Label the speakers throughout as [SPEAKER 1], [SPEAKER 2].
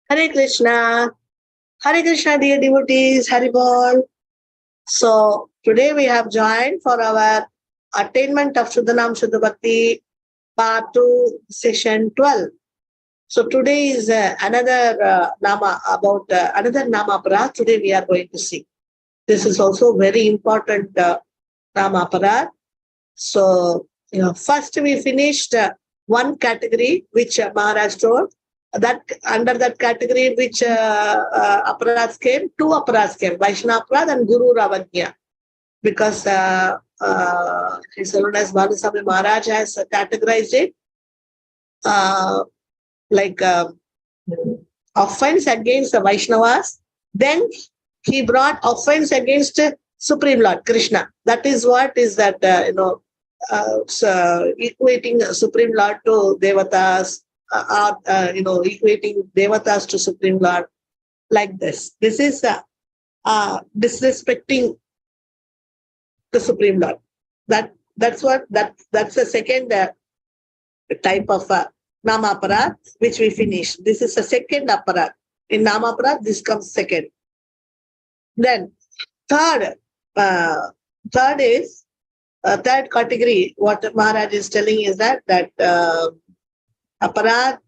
[SPEAKER 1] Hare Krishna. Hare Krishna, dear devotees. Hari Bol. So, today we have joined for our Attainment of Suddha Bhakti Part 2, Session 12. So, today is another Nama about another Nama Aparad. Today we are going to see. This is also very important Nama Aparad. So, first we finished one category which Maharaj told. That under that category which aparats came, two aparats came, Vaishnava aparad and Guru Ravagya, because His Holiness Bhalaswami Maharaj has categorized it like offense against the Vaishnavas. Then he brought offense against Supreme Lord Krishna. That is what is that equating Supreme Lord to Devatas, equating Devatas to Supreme Lord, like this. This is disrespecting the Supreme Lord. That's the second type of Nama Aparad which we finished. This is the second Aparad. In Nama Aparad, this comes second. Then third is third category. What Maharaj is telling is that aparad,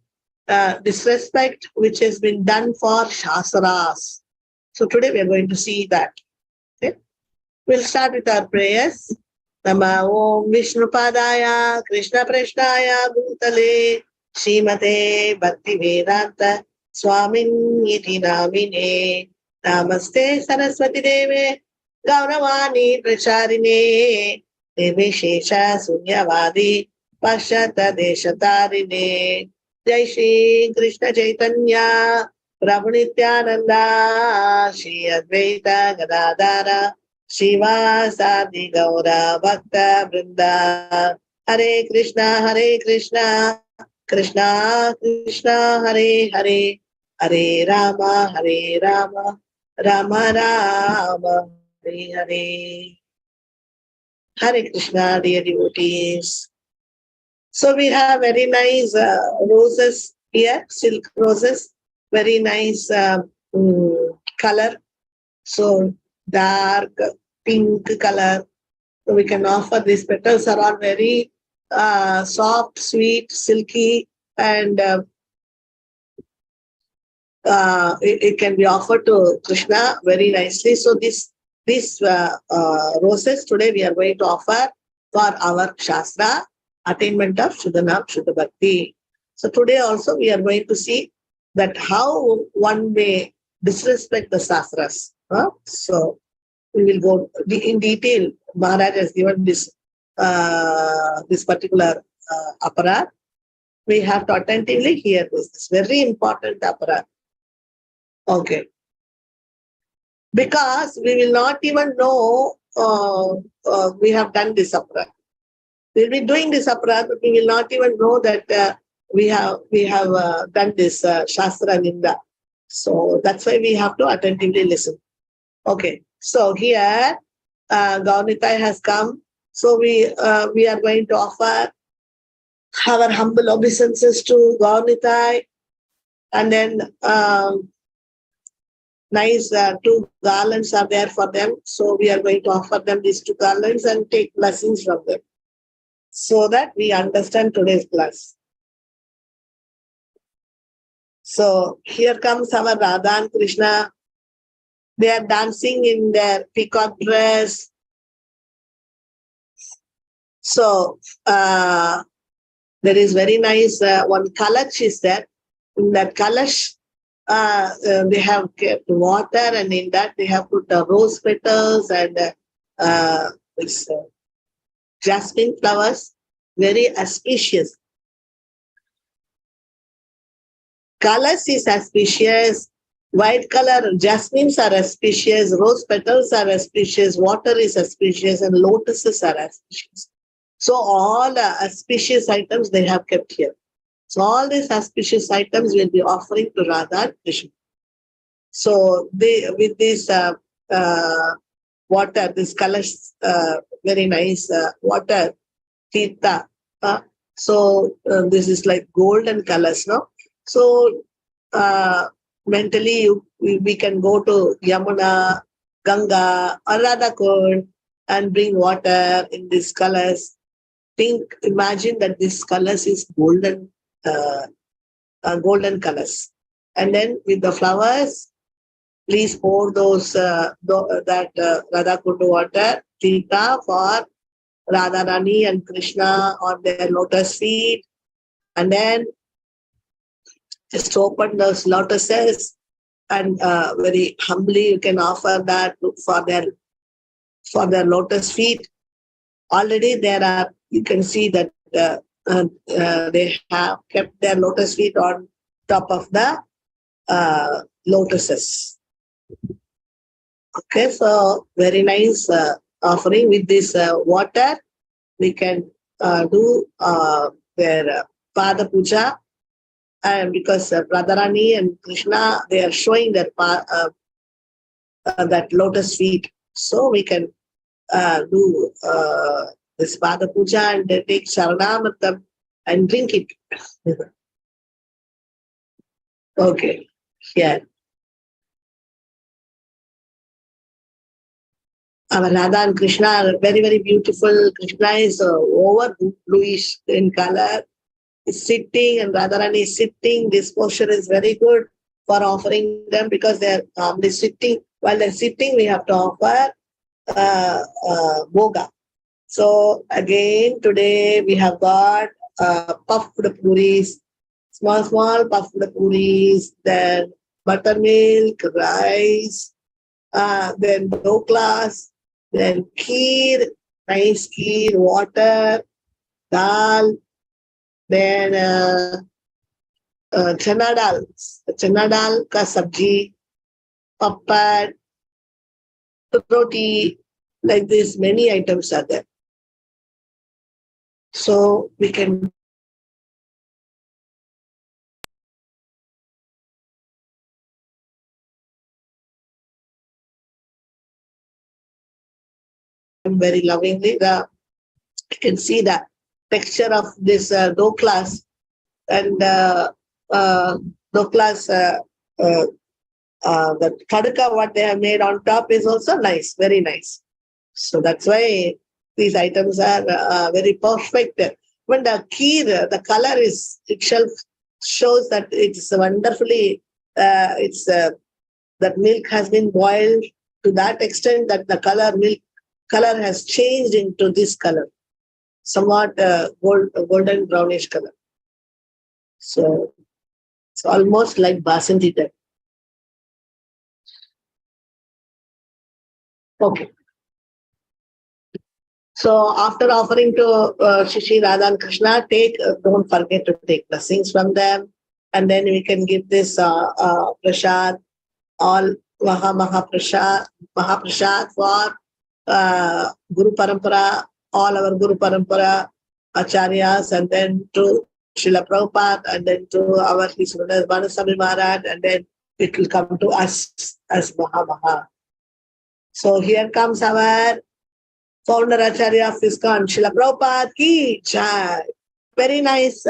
[SPEAKER 1] disrespect which has been done for Shastras. So today we are going to see that. Okay? We'll start with our prayers. Nama Om Vishnupadaya Krishna Preshnaya Bhutale Srimate Bhakti Vedanta Swamin Iti Namine Namaste Saraswati Deve Gauravani Pracharine Nirvishesha Sunyavadi Pashyata Deshatarine Jai Shri Krishna Chaitanya Prabhu Nityananda Shri Advaita Gadadara Shiva Sadi Gaura Bhakta Vrinda Hare Krishna Krishna Krishna Hare Hare Hare Rama Rama Rama Hare Hare. Hare Krishna, dear devotees. So we have very nice roses here, silk roses, very nice color. So dark pink color. So we can offer these petals are all very soft, sweet, silky, and it can be offered to Krishna very nicely. So these roses today we are going to offer for our Shastra, Attainment of Suddha Bhakti. So today also we are going to see that how one may disrespect the Shastras. So we will go in detail. Maharaj has given this particular aparad. We have to attentively hear this. It's very important aparad. Okay. Because we will not even know we have done this aparad. We'll be doing this aparad, but we will not even know that we have done this Shastra Ninda. So that's why we have to attentively listen. Okay. So here Gaunitai has come. So we are going to offer our humble obeisances to Gaunitai, and then nice two garlands are there for them. So we are going to offer them these two garlands and take blessings from them, so that we understand today's class. So here comes our Radha and Krishna. They are dancing in their peacock dress. So there is very nice one kalash is there. In that kalash, they have kept water, and in that they have put rose petals and jasmine flowers, very auspicious. Colors is auspicious, white color jasmines are auspicious, rose petals are auspicious, water is auspicious, and lotuses are auspicious. So all auspicious items they have kept here. So all these auspicious items will be offering to Radha and Krishna. So they with this water, this colors, very nice water, Tirtha. So this is like golden colors, no? So mentally we can go to Yamuna, Ganga, or Radhakund and bring water in these colors. Think, imagine that this colors is uh, golden colors. And then with the flowers, please pour those Radhakund water, Tirtha for Radharani and Krishna on their lotus feet. And then just open those lotuses and very humbly you can offer that for their lotus feet. Already there are, you can see that they have kept their lotus feet on top of the lotuses. Okay, so very nice offering. With this water, we can do their Pada Puja. And because Radharani and Krishna, they are showing their that lotus feet. So we can do this Pada Puja and take Sharanamritam and drink it. Okay, here. Our Radha and Krishna are very, very beautiful. Krishna is over bluish in color. Is sitting and Radharani is sitting. This posture is very good for offering them because they are sitting. While they're sitting, we have to offer bhoga. So again, today we have got puffed puris, small puffed puris, then buttermilk, rice, then doklas, then kheer, nice kheer, water, dal, then chana dal ka sabji, papad, roti, like this, many items are there. So we can very lovingly. You can see the texture of this doklas and doklas, the tadka what they have made on top is also nice, very nice. So that's why these items are very perfect. When the kheer, the color is itself shows that it's wonderfully, that milk has been boiled to that extent that the milk color has changed into this color, somewhat golden brownish color. So it's almost like basanti type. Okay. So after offering to Shishi, Radha and Krishna, don't forget to take blessings from them. And then we can give this prasad, all Mahaprasad for Guru Parampara, all our Guru Parampara Acharyas, and then to Srila Prabhupada, and then to our His Holiness Banasami Maharaj, and then it will come to us as Maha. So here comes our founder Acharya of ISKCON, Srila Prabhupada ki jai. Very nice,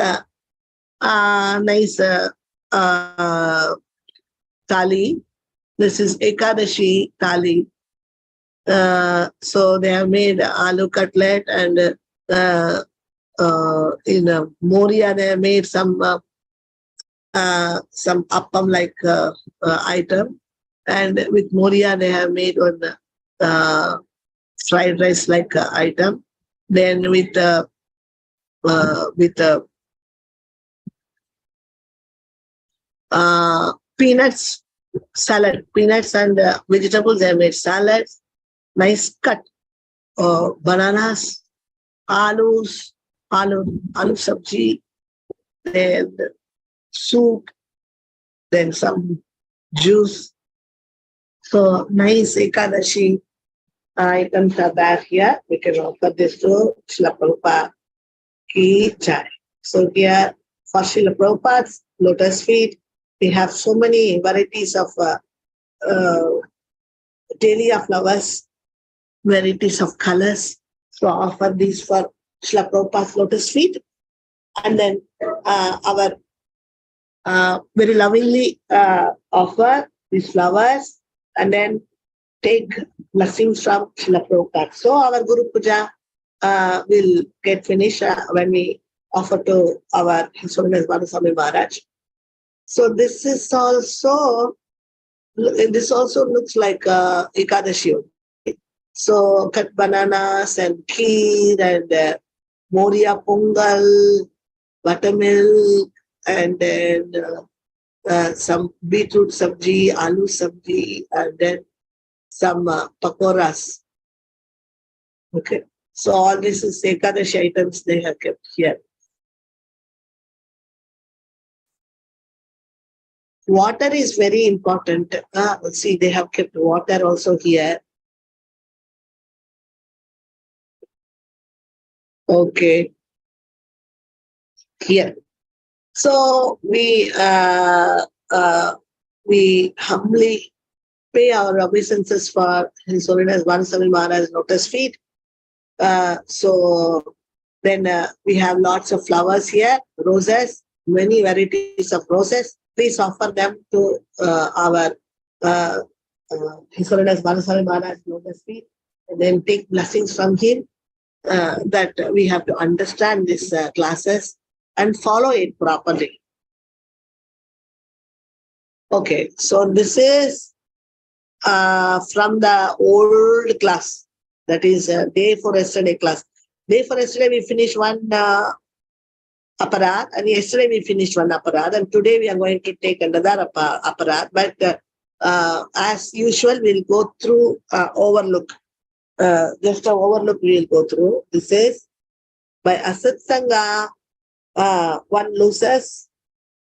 [SPEAKER 1] thali. This is Ekadashi thali. So they have made aloo cutlet, and in Moria they have made some appam like item, and with Moria they have made one fried rice like item. Then with peanuts salad, peanuts and vegetables, they have made salad. Nice cut. Bananas, aloo sabji, then soup, then some juice. So nice Ekadashi items are there here. We can offer this to Srila Prabhupada ki jai. So here for Srila Prabhupada's lotus feet, we have so many varieties of dahlia flowers, varieties of colors. So offer these for Srila Prabhupada's lotus feet. And then our very lovingly offer these flowers and then take blessings from Srila Prabhupada. So our Guru Puja will get finished when we offer to our His Holiness Madhuswami Maharaj. So this also looks like Ekadashi. So cut bananas and kheer and Moria Pongal, buttermilk, and then some beetroot sabji, aloo sabji, and then some pakoras. Okay. So all this is Ekadashi items they have kept here. Water is very important. See, they have kept water also here. Okay. Here. So we humbly pay our obeisances for His Holiness Madhuswami Maharaj's lotus feet. So then we have lots of flowers here, roses, many varieties of roses. Please offer them to our His Holiness Madhuswami Maharaj's lotus feet and then take blessings from him. That we have to understand these classes and follow it properly. Okay, so this is from the old class, that is day for yesterday class. Day for yesterday we finished one aparad, and yesterday we finished one aparad, and today we are going to take another aparad. But as usual, we'll go through overlook. Just an overlook we will go through. This is by Asat Sangha, one loses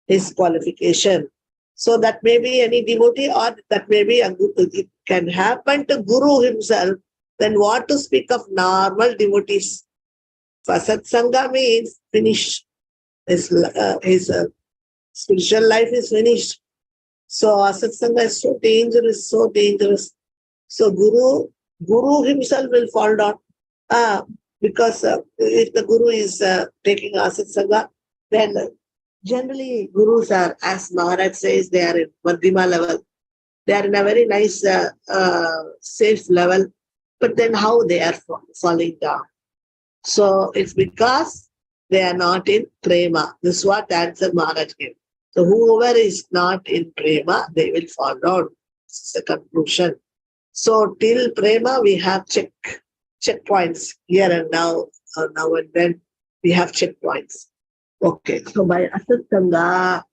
[SPEAKER 1] his qualification. So that may be any devotee, or that may be it can happen to Guru himself. Then what to speak of normal devotees? Asat Sangha means finished. His spiritual life is finished. So Asat Sangha is so dangerous, so dangerous. So Guru himself will fall down. Because if the Guru is taking Asat Sangha, then generally Gurus are, as Maharaj says, they are in Madhyama level. They are in a very nice, safe level. But then how they are falling down? So it's because they are not in prema. This is what answer Maharaj gave. So whoever is not in prema, they will fall down. This is the conclusion. So till prema, we have checkpoints here and now and then we have checkpoints. Okay, so by Asat Sangha,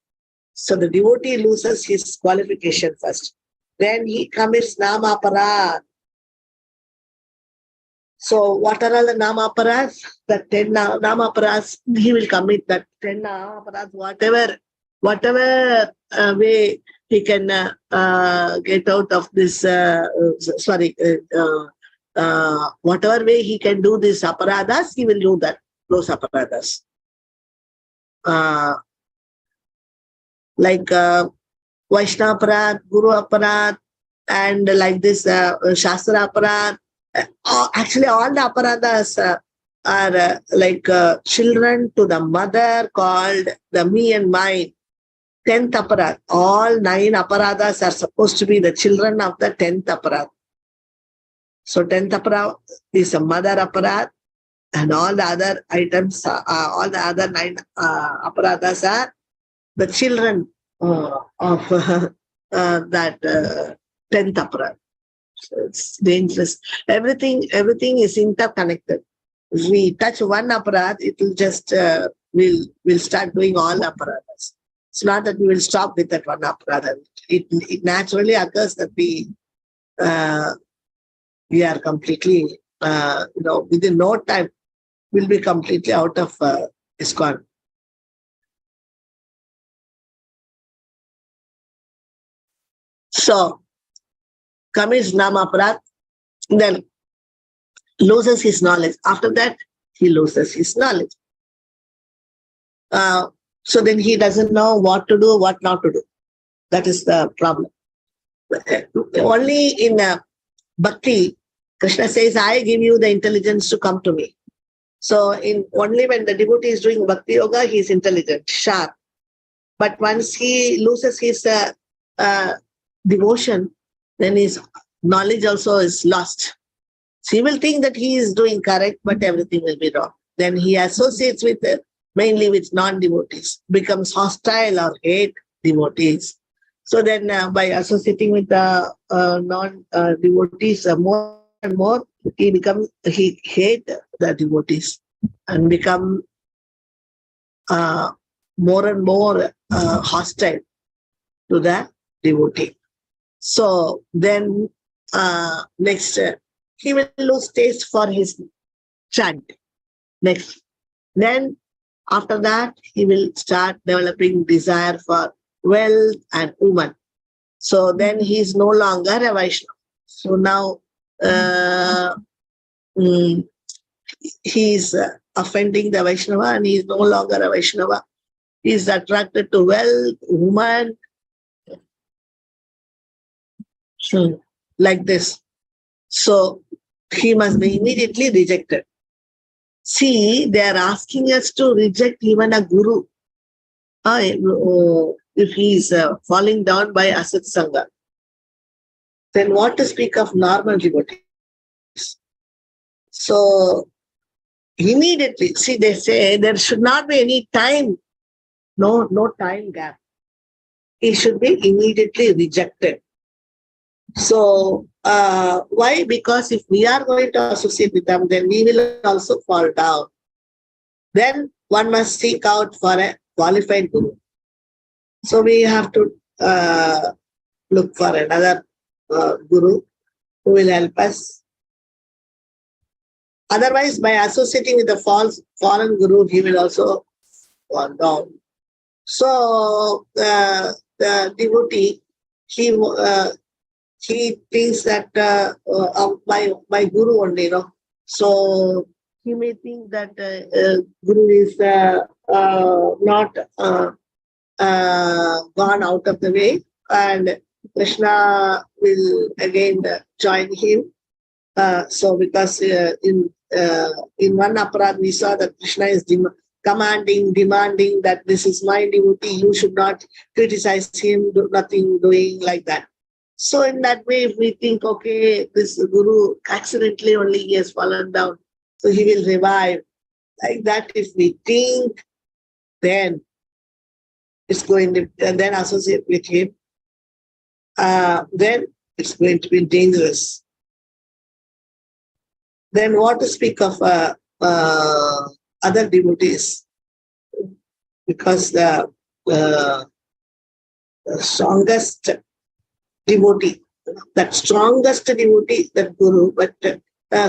[SPEAKER 1] so the devotee loses his qualification first. Then he commits Namaparad. So what are all the Namaparas? The 10 Namaparas, he will commit that 10 Namaparas, whatever way he can get out of this, whatever way he can do these aparadas, he will do that, those aparadas. Like Vaishnava aparad, Guru aparad, and like this Shastra aparad. Actually, all the aparadas are like children to the mother, called the me and mine. 10th aparad. All 9 aparadas are supposed to be the children of the 10th aparad. So 10th aparad is a mother aparad, and all the other items, all the other 9 aparadas are the children of that 10th aparad. So it's dangerous. Everything is interconnected. If we touch one aparad, it will just we'll start doing all the aparadas. It's not that we will stop with that one aparad. It naturally occurs that we are completely, within no time, we'll be completely out of ISKCON. So, commits Namaparad, then loses his knowledge. After that, he loses his knowledge. So then he doesn't know what to do, what not to do. That is the problem. Only in Bhakti, Krishna says, I give you the intelligence to come to me. So only when the devotee is doing Bhakti Yoga, he is intelligent, sharp. But once he loses his devotion, then his knowledge also is lost. So he will think that he is doing correct, but everything will be wrong. Then he associates with mainly with non-devotees, becomes hostile or hate devotees. So then by associating with the non-devotees more and more, he hate the devotees and become more and more hostile to the devotee. So then next, he will lose taste for his chant. Next. Then after that, he will start developing desire for wealth and woman. So then he is no longer a Vaishnava. So now he is offending the Vaishnava and he is no longer a Vaishnava. He is attracted to wealth, woman, like this. So he must be immediately rejected. See, they are asking us to reject even a guru if he is falling down by Asat Sangha. Then what to speak of normal devotees? So immediately, see, they say there should not be any time, no time gap. He should be immediately rejected. So why? Because if we are going to associate with them, then we will also fall down. Then one must seek out for a qualified guru. So we have to look for another guru who will help us. Otherwise, by associating with the fallen guru, he will also fall down. So the devotee, he thinks that my guru only, So he may think that guru is not gone out of the way, and Krishna will again join him. So because in one aparad we saw that Krishna is commanding, demanding that this is my devotee, you should not criticize him, nothing doing like that. So in that way, if we think, okay, this guru accidentally only he has fallen down, so he will revive. Like that, if we think, then it's going to, and then associate with him, then it's going to be dangerous. Then what to speak of other devotees? Because the strongest devotee, that guru, but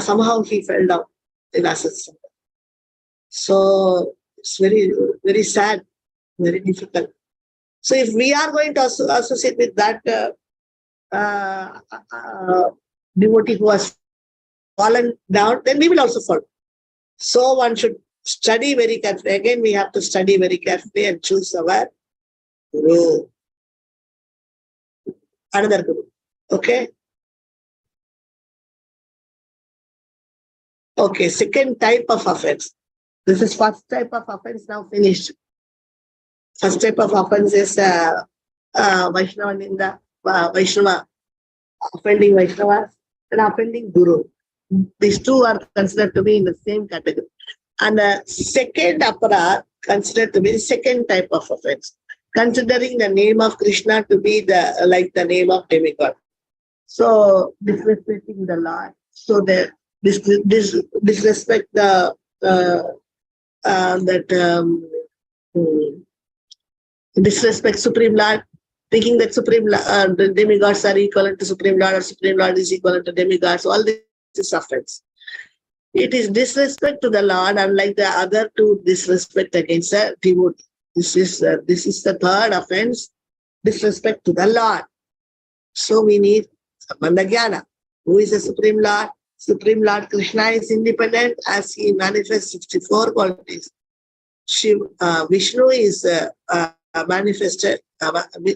[SPEAKER 1] somehow he fell down in Asat Sangha. So it's very, very sad, very difficult. So if we are going to associate with that devotee who has fallen down, then we will also fall. So one should study very carefully. Again, we have to study very carefully and choose our guru. Another guru. Okay? Okay, second type of offense. This is first type of offense now finished. First type of offense is Vaishnava Ninda, Vaishnava, offending Vaishnavas and offending Guru. These two are considered to be in the same category. And the second aparad considered to be the second type of offense, considering the name of Krishna to be like the name of demigod. So disrespecting the Lord. So the disrespect the disrespect Supreme Lord, thinking that the demigods are equivalent to Supreme Lord, or Supreme Lord is equivalent to demigods. All this is offense. It is disrespect to the Lord, unlike the other two disrespect against a devotee. This is the third offense, disrespect to the Lord. So we need Sambandha Jnana. Who is the Supreme Lord? Supreme Lord Krishna is independent as he manifests 64 qualities. Vishnu is manifested.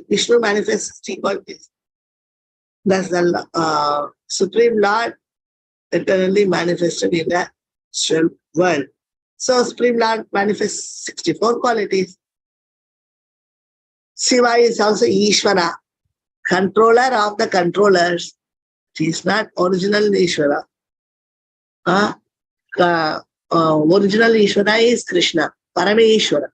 [SPEAKER 1] Vishnu manifests 60 qualities. That's the Supreme Lord eternally manifested in the astral world. So Supreme Lord manifests 64 qualities. Shiva is also Ishvara, controller of the controllers. He is not original Ishvara. Original Ishvara is Krishna, Parameshwara.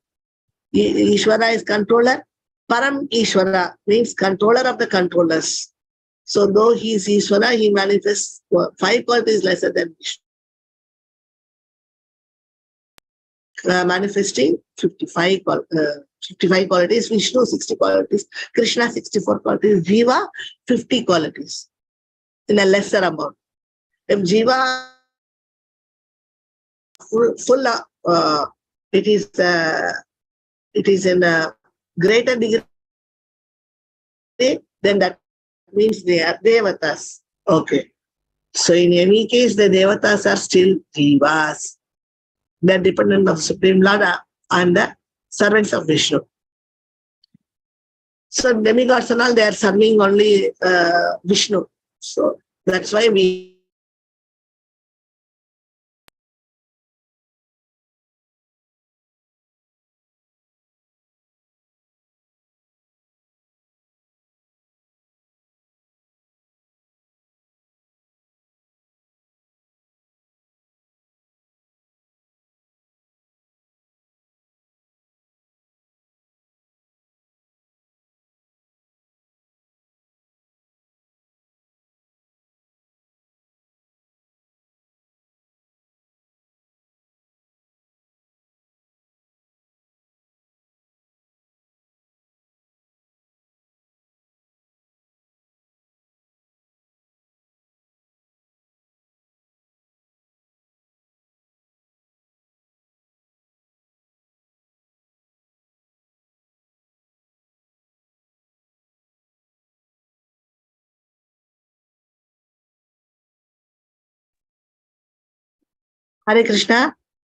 [SPEAKER 1] Ishvara is controller. Param Ishvara means controller of the controllers. So though he is Ishvara, he manifests 5 qualities lesser than Vishnu. Manifesting 55 qualities, Vishnu 60 qualities, Krishna 64 qualities, Jiva 50 qualities in a lesser amount. If Jiva full it is in a greater degree, then that means they are devatas. Okay. So in any case, the devatas are still jivas. They are dependent of Supreme Lord and the servants of Vishnu. So demigods and all, they are serving only Vishnu. So that's why we Hare Krishna.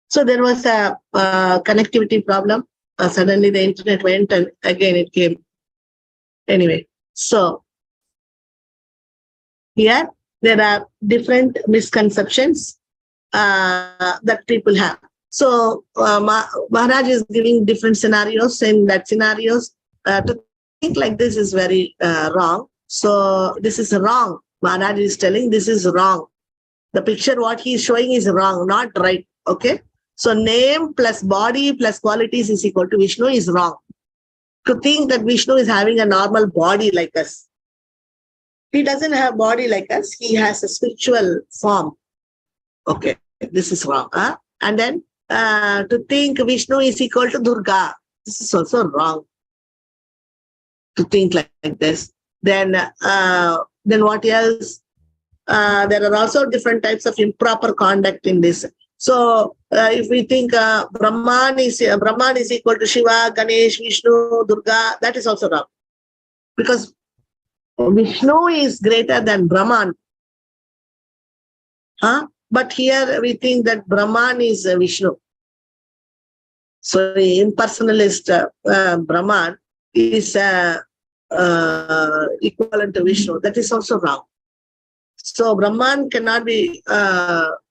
[SPEAKER 1] So there was a connectivity problem. Suddenly the internet went and again it came. Anyway, so here there are different misconceptions that people have. So Maharaj is giving different scenarios. In that scenarios, to think like this is very wrong. So this is wrong. Maharaj is telling this is wrong. The picture what he is showing is wrong, not right. Okay. So name plus body plus qualities is equal to Vishnu is wrong. To think that Vishnu is having a normal body like us. He doesn't have body like us. He has a spiritual form. Okay. This is wrong. And then to think Vishnu is equal to Durga. This is also wrong. To think like this. Then what else? There are also different types of improper conduct in this. So if we think Brahman is equal to Shiva, Ganesh, Vishnu, Durga, that is also wrong. Because Vishnu is greater than Brahman. But here we think that Brahman is Vishnu. So impersonalist Brahman is equivalent to Vishnu. That is also wrong. So Brahman cannot be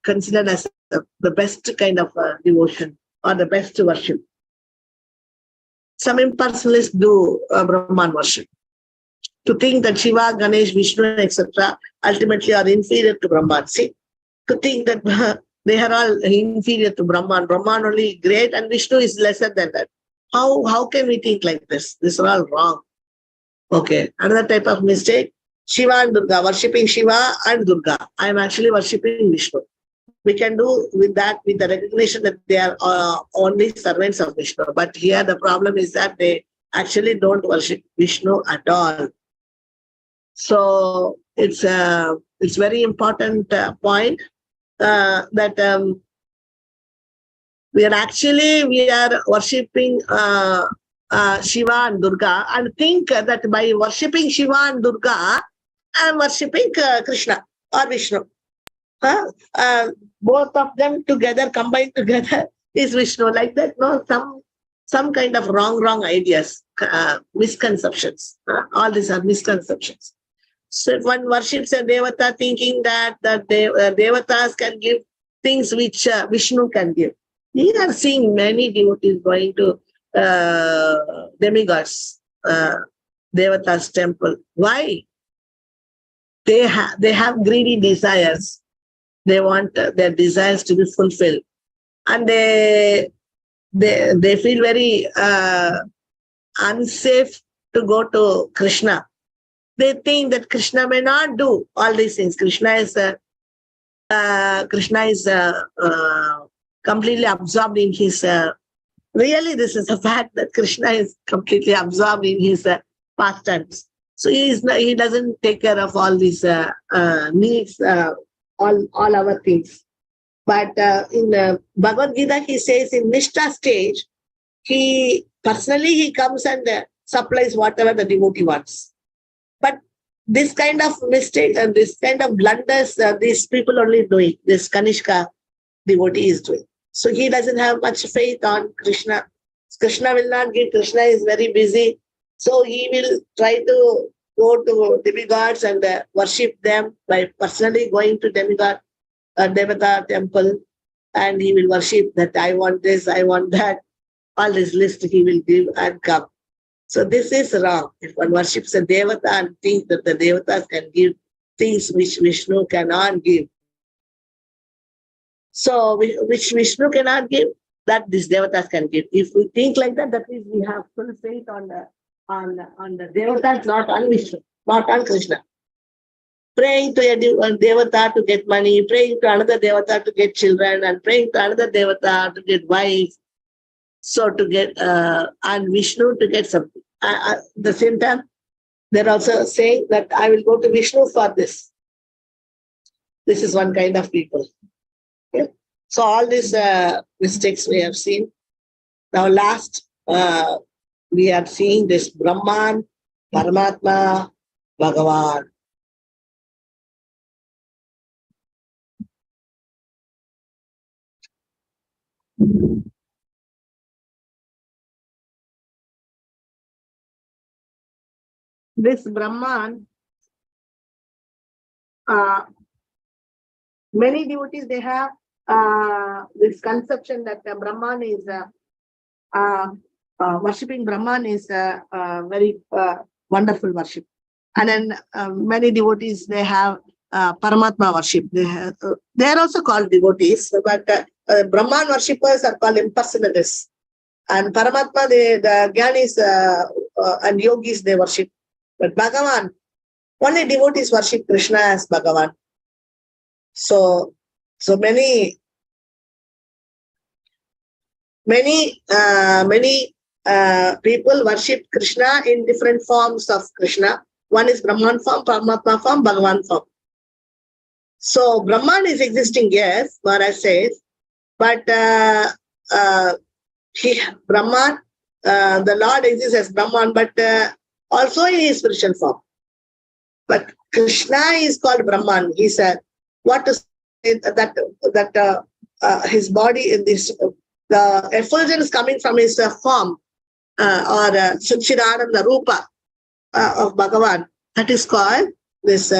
[SPEAKER 1] considered as the best kind of devotion or the best worship. Some impersonalists do Brahman worship. To think that Shiva, Ganesh, Vishnu, etc. ultimately are inferior to Brahman. See, to think that they are all inferior to Brahman. Brahman only great and Vishnu is lesser than that. How can we think like this? These are all wrong. Okay, another type of mistake. Shiva and Durga, worshipping Shiva and Durga. I am actually worshipping Vishnu. We can do with that, with the recognition that they are only servants of Vishnu. But here the problem is that they actually don't worship Vishnu at all. So it's very important point that we are worshipping Shiva and Durga and think that by worshipping Shiva and Durga, I am worshipping Krishna or Vishnu. Both of them together, combined together, is Vishnu. Like that, no, some kind of wrong ideas, misconceptions. All these are misconceptions. So if one worships a devata thinking that devatas can give things which Vishnu can give. We are seeing many devotees going to demigods Devata's temple. Why? They have greedy desires. They want their desires to be fulfilled, and they feel very unsafe to go to Krishna. They think that Krishna may not do all these things. Krishna is completely absorbed in his. Really, this is a fact that Krishna is completely absorbed in his pastimes. So he doesn't take care of all these needs, all our things. But in Bhagavad Gita, he says in Nishta stage, he personally comes and supplies whatever the devotee wants. But this kind of mistakes and this kind of blunders, these people only doing, this Kanishka devotee is doing. So he doesn't have much faith on Krishna. Krishna will not give. Krishna is very busy. So he will try to go to demigods and worship them by personally going to Devata temple, and he will worship that I want this, I want that. All this list he will give and come. So this is wrong. If one worships a Devata and thinks that the Devatas can give things which Vishnu cannot give. So which Vishnu cannot give, that these Devatas can give. If we think like that, that means we have full faith on the Devatas, not on Vishnu, not on Krishna. Praying to a Devata to get money, praying to another Devata to get children, and praying to another Devata to get wife. So to get, and Vishnu to get something. At the same time, they're also saying that I will go to Vishnu for this. This is one kind of people. Okay? So all these mistakes we have seen. Now last, we are seeing this Brahman, Paramatma, Bhagavan. This Brahman, many devotees, they have this conception that Brahman is worshipping Brahman is very wonderful worship. And then many devotees, they have Paramatma worship. They are also called devotees, but Brahman worshippers are called impersonalists. And Paramatma, the Gyanis and Yogis, they worship. But Bhagavan, only devotees worship Krishna as Bhagavan. So many people worship Krishna in different forms of Krishna. One is Brahman form, Paramatma form, Bhagavan form. So Brahman is existing, yes, Maharaj says, but Brahman, the Lord exists as Brahman, but also in his spiritual form. But Krishna is called Brahman. He said, what to say that his body in this, the effulgence coming from his form or Satchidananda Rupa of Bhagavan, that is called this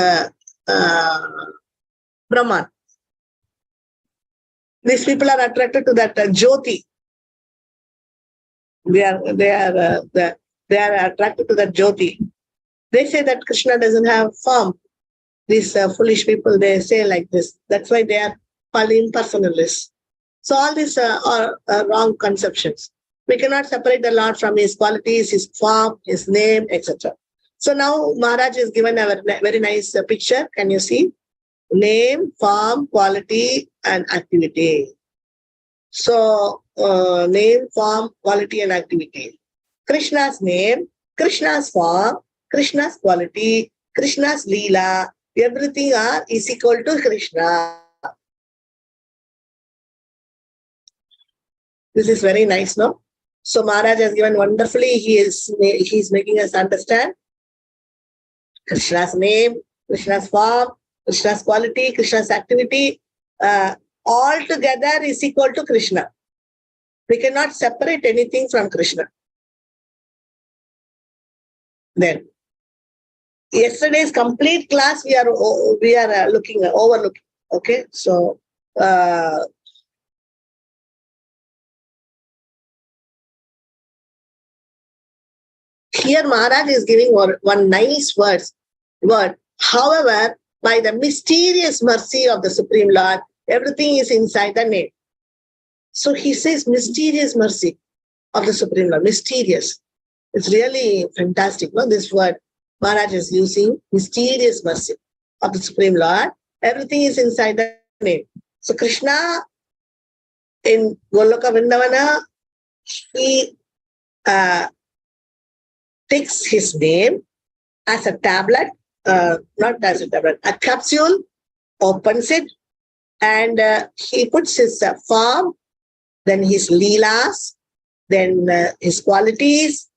[SPEAKER 1] Brahman. These people are attracted to that Jyoti. They are attracted to that Jyoti. They say that Krishna doesn't have form. These foolish people, they say like this. That's why they are called impersonalists. So all these are wrong conceptions. We cannot separate the Lord from his qualities, his form, his name, etc. So now Maharaj has given a very nice picture. Can you see? Name, form, quality, and activity. So name, form, quality, and activity. Krishna's name, Krishna's form, Krishna's quality, Krishna's Leela, everything is equal to Krishna. This is very nice, no? So Maharaj has given wonderfully, he's making us understand Krishna's name, Krishna's form, Krishna's quality, Krishna's activity, all together is equal to Krishna. We cannot separate anything from Krishna. Then, yesterday's complete class we are overlooking. Okay, so Here Maharaj is giving one nice word. However, by the mysterious mercy of the Supreme Lord, everything is inside the name. So he says mysterious mercy of the Supreme Lord, mysterious. It's really fantastic. No? This word Maharaj is using, mysterious mercy of the Supreme Lord. Everything is inside the name. So Krishna in Goloka Vrindavana, he takes his name as a tablet, not as a tablet, a capsule, opens it, and he puts his form, then his leelas, then his qualities,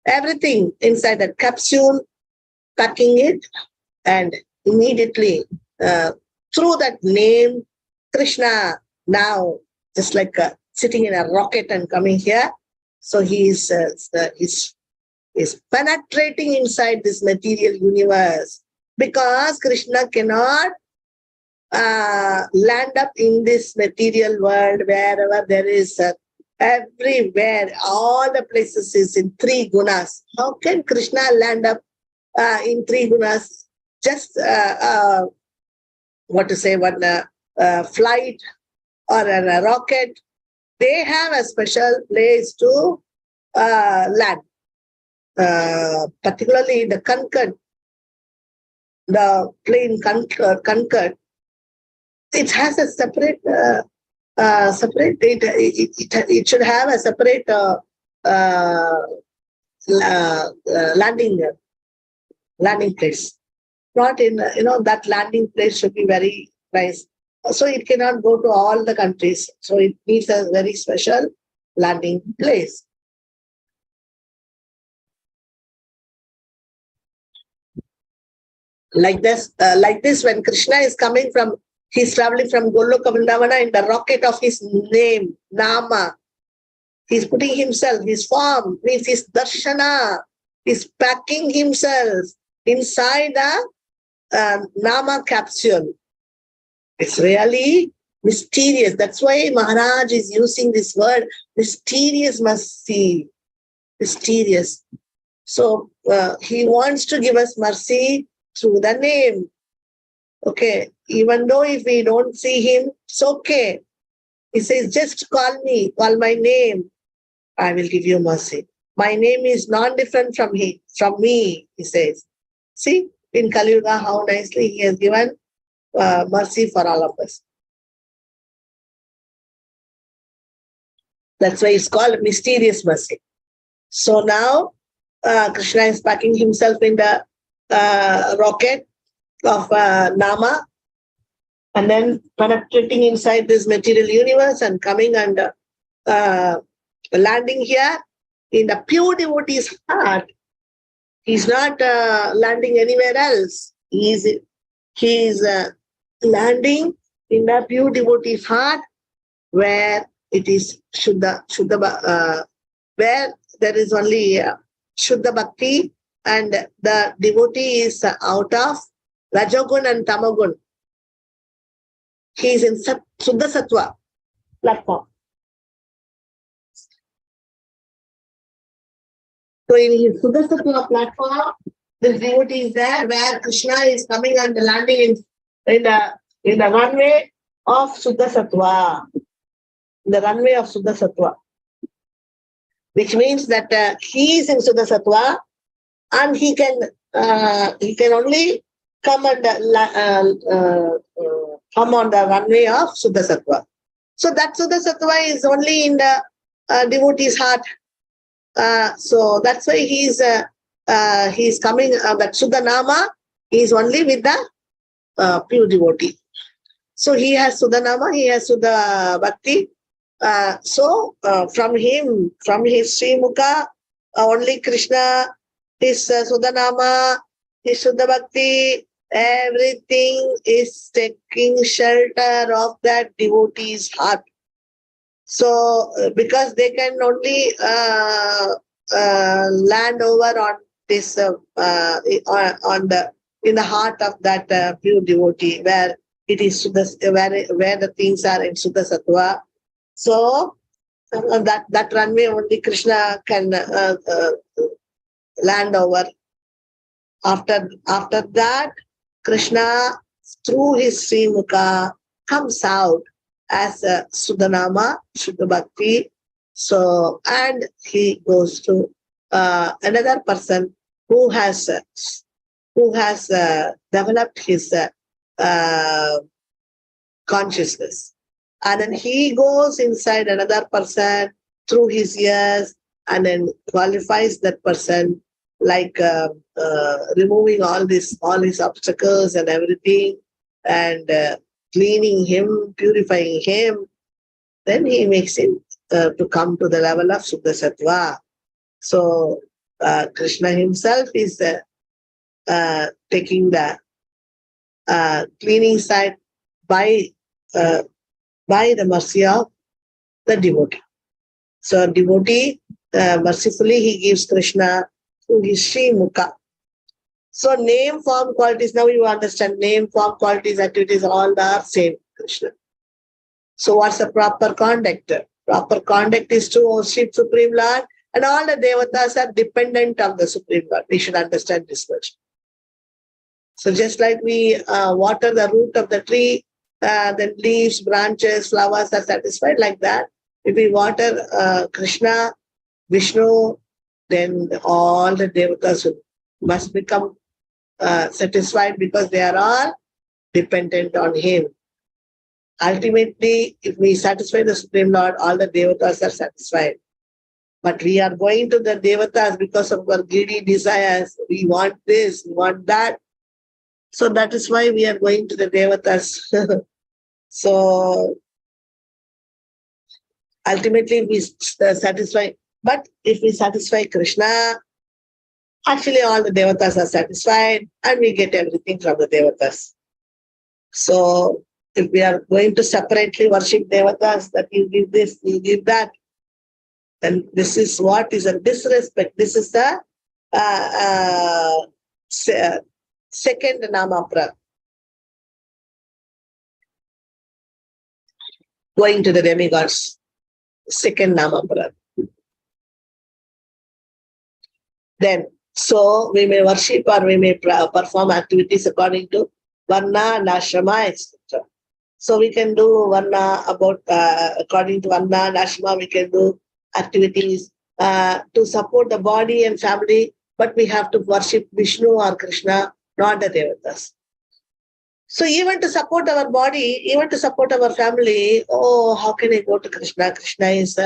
[SPEAKER 1] everything inside that capsule, packing it, and immediately through that name, Krishna now just like sitting in a rocket and coming here. So he is penetrating inside this material universe, because Krishna cannot land up in this material world wherever there is everywhere, all the places is in three gunas. How can Krishna land up in three gunas? Just what to say, one flight or a rocket, they have a special place to land. Particularly the Concorde, the plane Concorde, it has a separate, it should have a separate landing place. Not in, that landing place should be very nice. So it cannot go to all the countries. So it needs a very special landing place. Like this, when Krishna is coming from, he's traveling from Goloka Vrindavana in the rocket of his name, Nama. He's putting himself, his form, means his darshana. He's packing himself inside the Nama capsule. It's really mysterious. That's why Maharaj is using this word, mysterious mercy. Mysterious. So he wants to give us mercy through the name. Okay, even though if we don't see him, it's okay. He says, just call me, call my name, I will give you mercy. My name is non-different from me, he says. See, in Kali Yuga, how nicely he has given mercy for all of us. That's why it's called mysterious mercy. So now, Krishna is packing himself in the rocket of Nama, and then penetrating inside this material universe and coming and landing here in the pure devotee's heart. He's not landing anywhere else. He is landing in the pure devotee's heart, where it is Suddha, where there is only Suddha Bhakti, and the devotee is out of Rajogun and Tamagun. He is in Suddha Sattva platform. So in his Suddha Sattva platform, the devotee is there, where Krishna is coming and landing in the runway of Suddha Sattva. The runway of Suddha Sattva. Which means that he is in Suddha Sattva, and he can only come and come on the runway of Suddha Sattva. So that Suddha Sattva is only in the devotee's heart. So that's why he's coming, that Suddha Nama is only with the pure devotee. So he has Suddha Nama, he has Suddha Bhakti. So from him, from his Sri Mukha, only Krishna, his Suddha Nama, his Suddha Bhakti, everything is taking shelter of that devotee's heart. So because they can only land over on this in the heart of that pure devotee, where it is where the things are in Suddha Sattva. So that runway only Krishna can land over. After that, Krishna, through his Sri Mukha, comes out as a Suddha Suddha Bhakti. So, and he goes to another person who has developed his consciousness. And then he goes inside another person through his ears and then qualifies that person, like removing all his obstacles and everything, and cleaning him, purifying him. Then he makes him to come to the level of Suddha Sattva. So Krishna himself is taking the cleaning side by the mercy of the devotee. So devotee, mercifully, he gives Krishna to his Sri Mukha. So name, form, qualities, now you understand, name, form, qualities, activities, all are same Krishna. So what's the proper conduct? Proper conduct is to worship Supreme Lord, and all the devatas are dependent on the Supreme Lord. We should understand this much. So just like we water the root of the tree, then leaves, branches, flowers are satisfied, like that. If we water Krishna, Vishnu, then all the devatas must become satisfied, because they are all dependent on him. Ultimately, if we satisfy the Supreme Lord, all the devatas are satisfied. But we are going to the devatas because of our greedy desires. We want this, we want that. So that is why we are going to the devatas. So ultimately we satisfy. But if we satisfy Krishna, actually all the devatas are satisfied and we get everything from the devatas. So if we are going to separately worship devatas, that you give this, you give that, then this is what is a disrespect. This is the second namapra. Going to the demigods, second namapra. Then, so we may worship or we may perform activities according to Varna and Ashrama, etc. So we can do Varna according to Varna and Ashrama, we can do activities to support the body and family, but we have to worship Vishnu or Krishna, not the devatas. So even to support our body, even to support our family, oh, how can I go to Krishna? Krishna is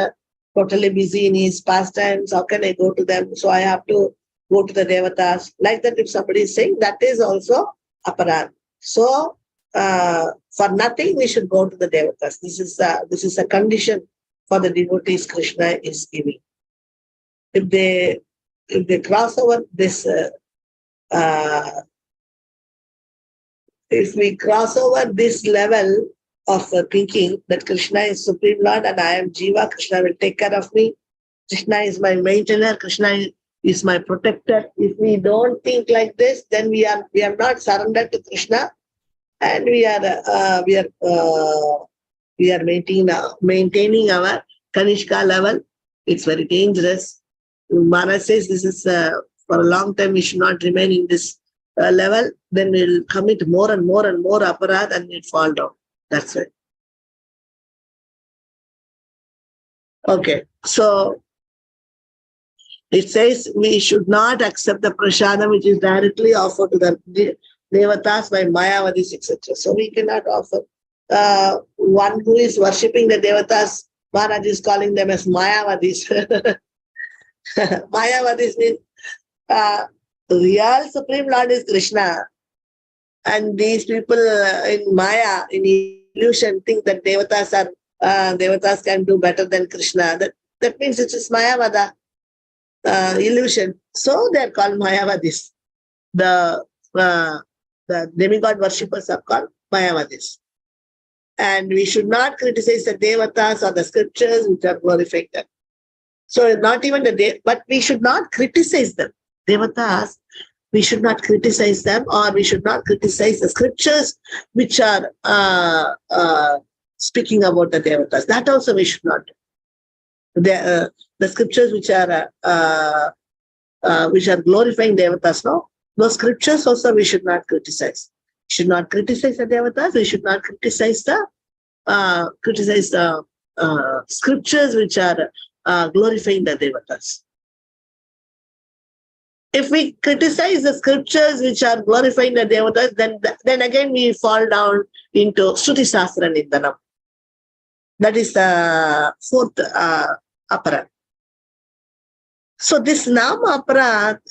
[SPEAKER 1] totally busy in his pastimes. How can I go to them? So I have to go to the devatas. Like that, if somebody is saying, that is also aparad. So for nothing, we should go to the devatas. This is a condition for the devotees Krishna is giving. If they cross over this, if we cross over this level of thinking that Krishna is Supreme Lord and I am Jiva, Krishna will take care of me, Krishna is my maintainer, Krishna is my protector. If we don't think like this, then we are not surrendered to Krishna, and we are maintaining our Kanishka level. It's very dangerous. Maharaj says this is for a long time we should not remain in this level. Then we'll commit more and more and more aparad and we'll fall down. That's it. Okay, so it says we should not accept the prasadam which is directly offered to the devatas by Mayavadis, etc. So we cannot offer. One who is worshipping the devatas, Maharaj is calling them as Mayavadis. Mayavadis means real Supreme Lord is Krishna, and these people in Maya, in illusion, think that devatas can do better than Krishna. That means it is Mayavada, illusion. So they are called Mayavadis. The demigod worshippers are called Mayavadis. And we should not criticize the devatas or the scriptures which are glorifying them. So not even but we should not criticize them. Devatas, we should not criticize them, or we should not criticize the scriptures which are speaking about the devatas. That also we should not do. The scriptures which are which are glorifying devatas, no? Those scriptures also we should not criticize. We should not criticize the devatas. We should not criticize the scriptures which are glorifying the devatas. If we criticize the scriptures which are glorifying the devatas, then again we fall down into Shruti Sastra Nindanam. That is the fourth aparad. So this Nama aparad,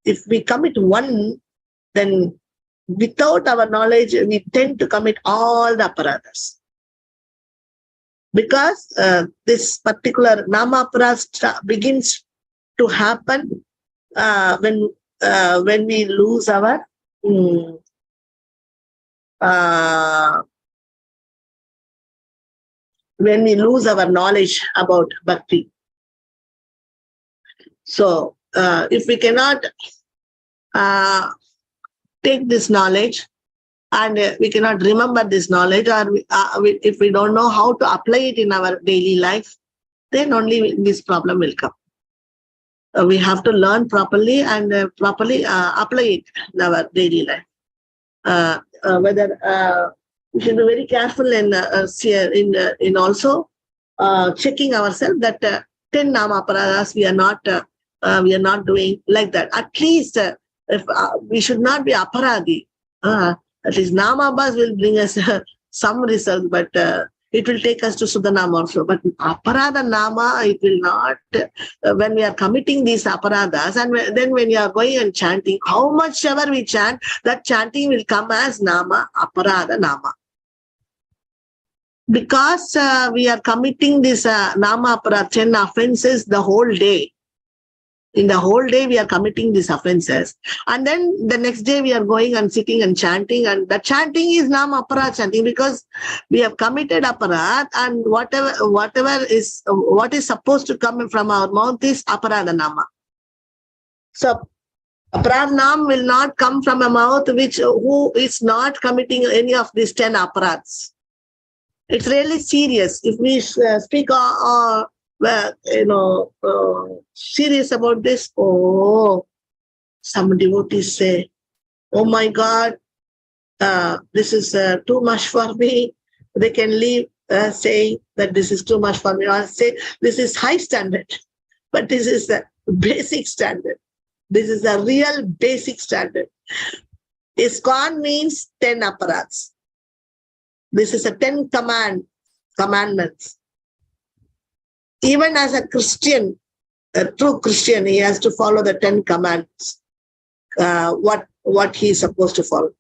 [SPEAKER 1] if we commit one, then without our knowledge, we tend to commit all the aparadas. Because this particular Nama aparad begins to happen when we lose our knowledge about bhakti. So if we cannot take this knowledge and we cannot remember this knowledge, or if we don't know how to apply it in our daily life, then only this problem will come. We have to learn properly and properly apply it in our daily life. Whether we should be very careful in also checking ourselves that 10 Nama Aparadas we are not doing like that. At least if we should not be aparadi. At least Namas will bring us some result, but it will take us to Suddha Nama also. But aparada Nama, it will not. When we are committing these aparadas, and then when you are going and chanting, how much ever we chant, that chanting will come as Nama, aparada Nama. Because we are committing this Nama aparada, 10 offenses the whole day. In the whole day, we are committing these offenses. And then the next day, we are going and sitting and chanting. And the chanting is Nama aparad chanting, because we have committed aparad, and what is supposed to come from our mouth is aparada Nama. So aparad Nam will not come from a mouth who is not committing any of these 10 aparads. It's really serious. If we speak serious about this, some devotees say, oh my God, this is too much for me. They can leave saying that this is too much for me. Or say, this is high standard. But this is the basic standard. This is the real basic standard. ISKCON means 10 aparads. This is a 10 commandments. Even as a Christian, a true Christian, he has to follow the 10 commandments, what he is supposed to follow.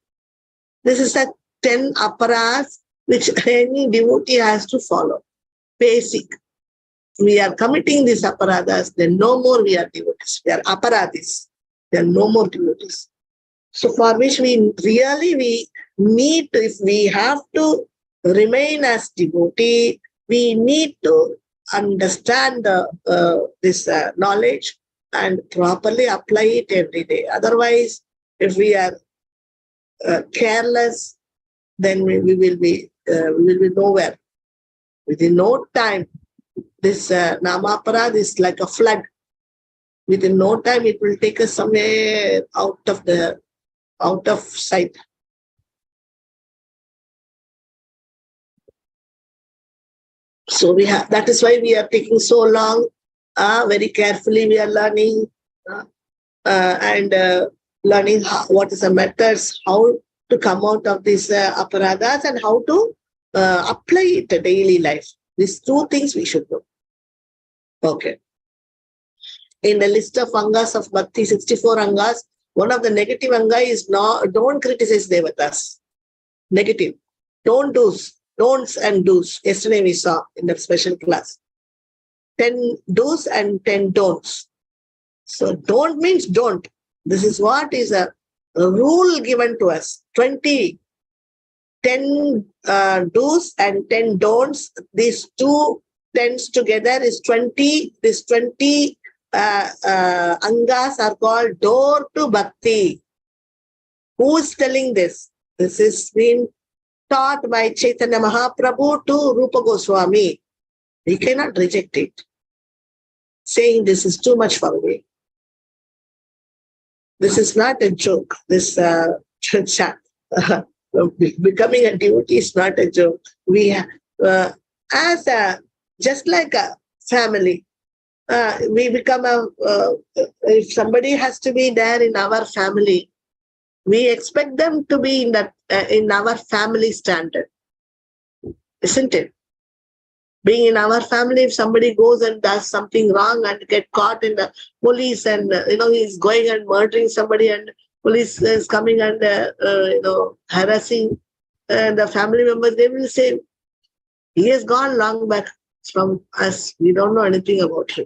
[SPEAKER 1] This is the 10 aparads which any devotee has to follow. Basic. We are committing these aparadas, then no more we are devotees. We are aparadis. There are no more devotees. So for which we need to, if we have to remain as devotee, we need to understand this knowledge and properly apply it every day. Otherwise, if we are careless, then we will be nowhere. Within no time, this Nama Aparad is like a flood. Within no time, it will take us somewhere out of sight. So that is why we are taking so long. Very carefully we are learning and learning what is the methods, how to come out of these aparadas and how to apply it to daily life. These two things we should do. Okay. In the list of angas of Bhakti, 64 angas, one of the negative anga is don't criticize devatas. Negative. Don'ts and do's. Yesterday we saw in the special class. 10 do's and 10 don'ts. So don't means don't. This is what is a rule given to us. 10 do's and 10 don'ts. These two tens together is 20. These 20 angas are called door to bhakti. Who is telling this? This is been taught by Chaitanya Mahaprabhu to Rupa Goswami. We cannot reject it, saying this is too much for me. This is not a joke. This chat. Becoming a devotee is not a joke. We, as a, just like a family, we become a, if somebody has to be there in our family, we expect them to be in that, in our family standard, isn't it? Being in our family, if somebody goes and does something wrong and get caught in the police and, he's going and murdering somebody and police is coming and, harassing the family members, they will say, he has gone long back from us. We don't know anything about him.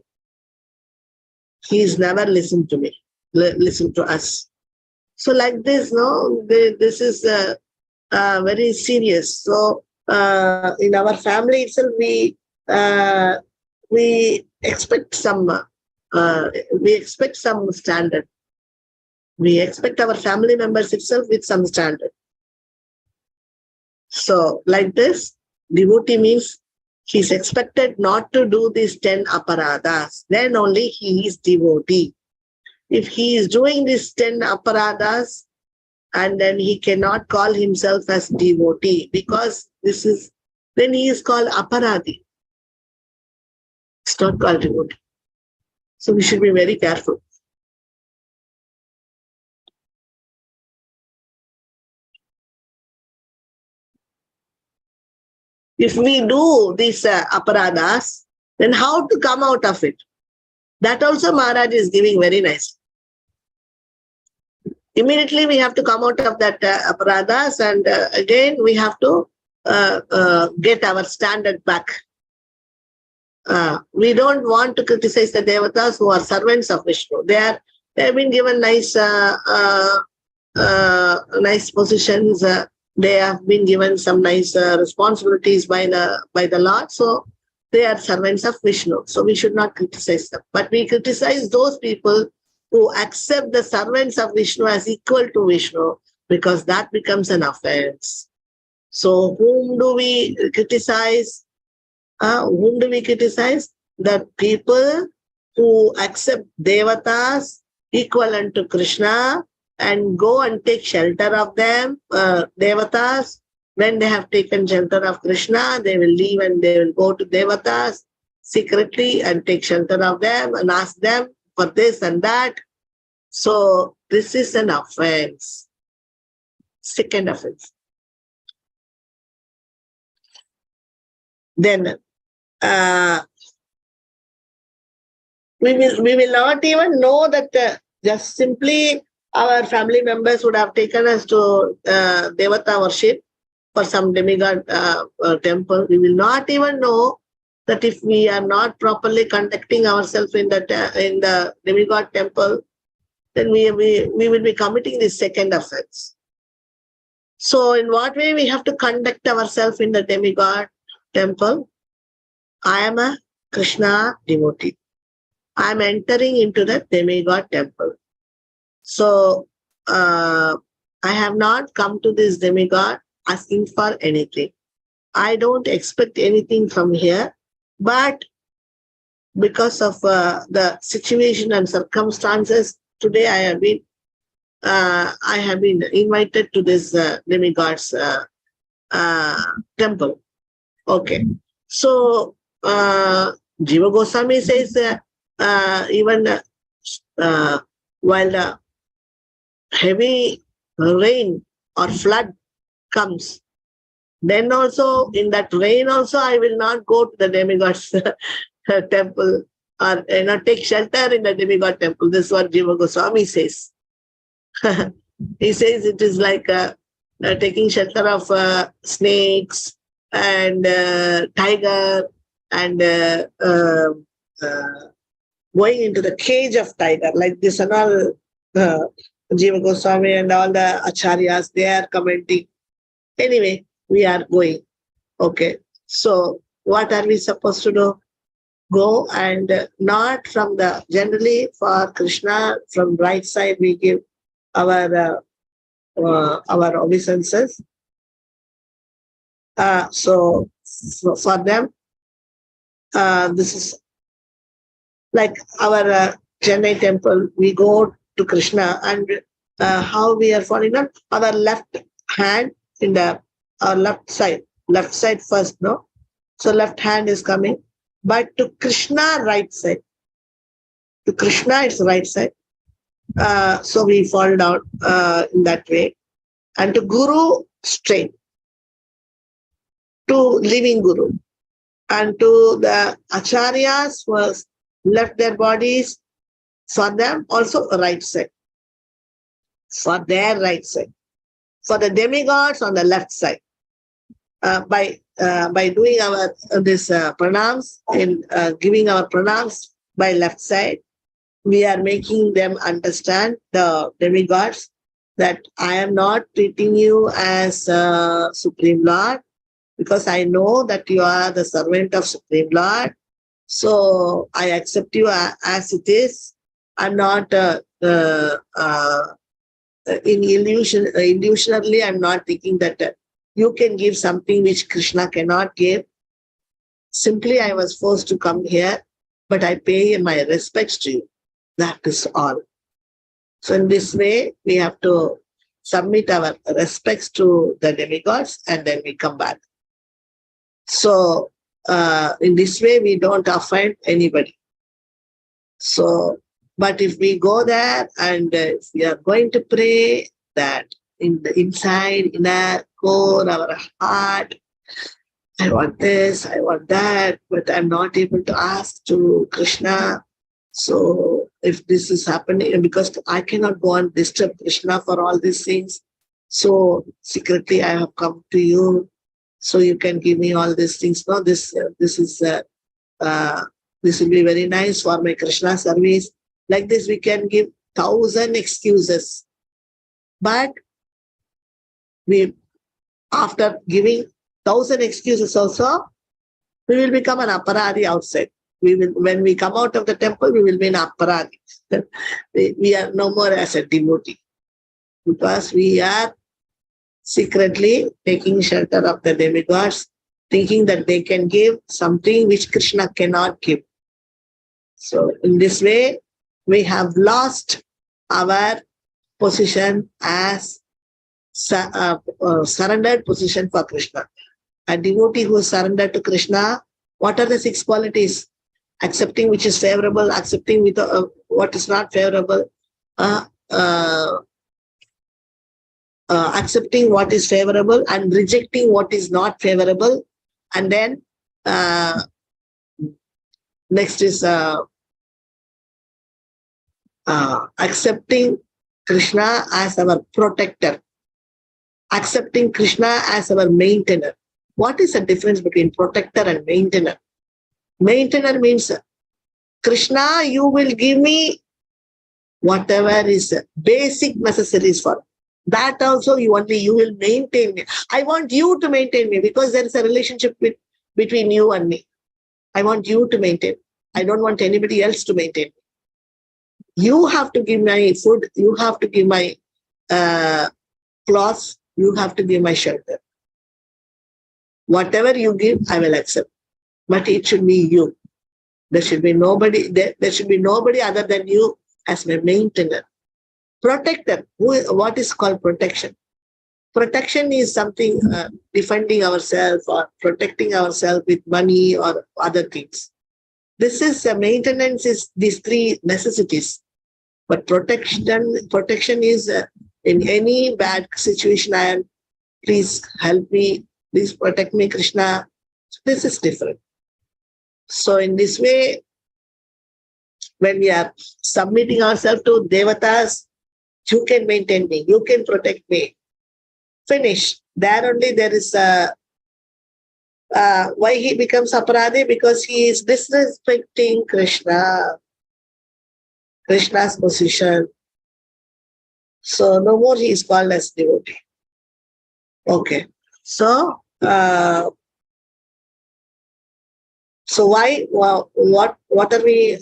[SPEAKER 1] He's never listened to me, listened to us. So like this, this is very serious. So in our family itself, we expect some standard. We expect our family members itself with some standard. So like this, devotee means he's expected not to do these 10 aparadas. Then only he is devotee. If he is doing these 10 aparadas, and then he cannot call himself as devotee, because then he is called aparadi. It's not called devotee. So we should be very careful. If we do these aparadas, then how to come out of it? That also Maharaj is giving very nice. Immediately we have to come out of that aparadas, and again we have to get our standard back. We don't want to criticize the devatas who are servants of Vishnu. They have been given nice positions. They have been given some nice responsibilities by the Lord. So they are servants of Vishnu. So we should not criticize them. But we criticize those people who accept the servants of Vishnu as equal to Vishnu, because that becomes an offense. So whom do we criticize? The people who accept devatas equivalent to Krishna and go and take shelter of them. Devatas, when they have taken shelter of Krishna, they will leave and they will go to devatas secretly and take shelter of them and ask them for this and that. So this is an offense. Second offense. Then we will not even know that just simply our family members would have taken us to Devata worship for some demigod temple. We will not even know that if we are not properly conducting ourselves in the demigod temple, then we will be committing this second offense. So in what way we have to conduct ourselves in the demigod temple? I am a Krishna devotee. I am entering into the demigod temple. So I have not come to this demigod asking for anything. I don't expect anything from here, but because of the situation and circumstances, today I have been invited to this demigod's temple. Okay. So Jiva Goswami says even while the heavy rain or flood comes, then also in that rain also I will not go to the demigod's temple or take shelter in the demigod temple. This is what Jiva Goswami says. He says it is like taking shelter of snakes and tiger and going into the cage of tiger, like this and all. Jiva Goswami and all the acharyas, they are commenting. Anyway, we are going. Okay. So what are we supposed to do? Go and not from the, generally for Krishna, from right side we give our obeisances. So for them, this is like our Chennai temple. We go to Krishna, and how we are falling down on our left hand in the our left side first, no? So left hand is coming, but to Krishna right side. To Krishna it's right side. So we fall down in that way, and to Guru straight, to living Guru, and to the acharyas who has left their bodies, for them also right side, for their right side, for the demigods on the left side. By doing our pranams, in giving our pranams by left side, we are making them understand, the demigods, that I am not treating you as Supreme Lord, because I know that you are the servant of Supreme Lord. So I accept you as it is. I'm not illusionally, I'm not thinking that you can give something which Krishna cannot give. Simply, I was forced to come here, but I pay my respects to you. That is all. So in this way, we have to submit our respects to the demigods, and then we come back. So in this way, we don't offend anybody. So, but if we go there and if we are going to pray that in the inside, in our core, our heart, I want this, I want that, but I'm not able to ask to Krishna. So if this is happening, because I cannot go and disturb Krishna for all these things, so secretly I have come to you, so you can give me all these things. No, this will be very nice for my Krishna service. Like this, we can give 1,000 excuses. But we, after giving 1,000 excuses also, we will become an aparadi outside. We will, when we come out of the temple, we will be an aparadi. We are no more as a devotee, because we are secretly taking shelter of the demigods, thinking that they can give something which Krishna cannot give. So in this way, we have lost our position as surrendered position for Krishna. A devotee who is surrendered to Krishna, what are the 6 qualities? Accepting which is favorable, accepting with what is not favorable, accepting what is favorable and rejecting what is not favorable. And then next is accepting Krishna as our protector, accepting Krishna as our maintainer. What is the difference between protector and maintainer? Maintainer means, Krishna, you will give me whatever is basic necessaries for that. Also, you will maintain me. I want you to maintain me, because there is a relationship between you and me. I want you to maintain. I don't want anybody else to maintain me. You have to give my food. You have to give my clothes. You have to give my shelter. Whatever you give, I will accept. But it should be you. There should be nobody. There should be nobody other than you as my maintainer. Protector. What is called protection? Protection is something defending ourselves or protecting ourselves with money or other things. This is maintenance is these 3 necessities. But protection is in any bad situation, I am, please help me, please protect me, Krishna. This is different. So in this way, when we are submitting ourselves to devatas, you can maintain me, you can protect me. Finish. There only there is why he becomes aparadi? Because he is disrespecting Krishna's position. So no more he is called as devotee. Okay. So why? Well, what are we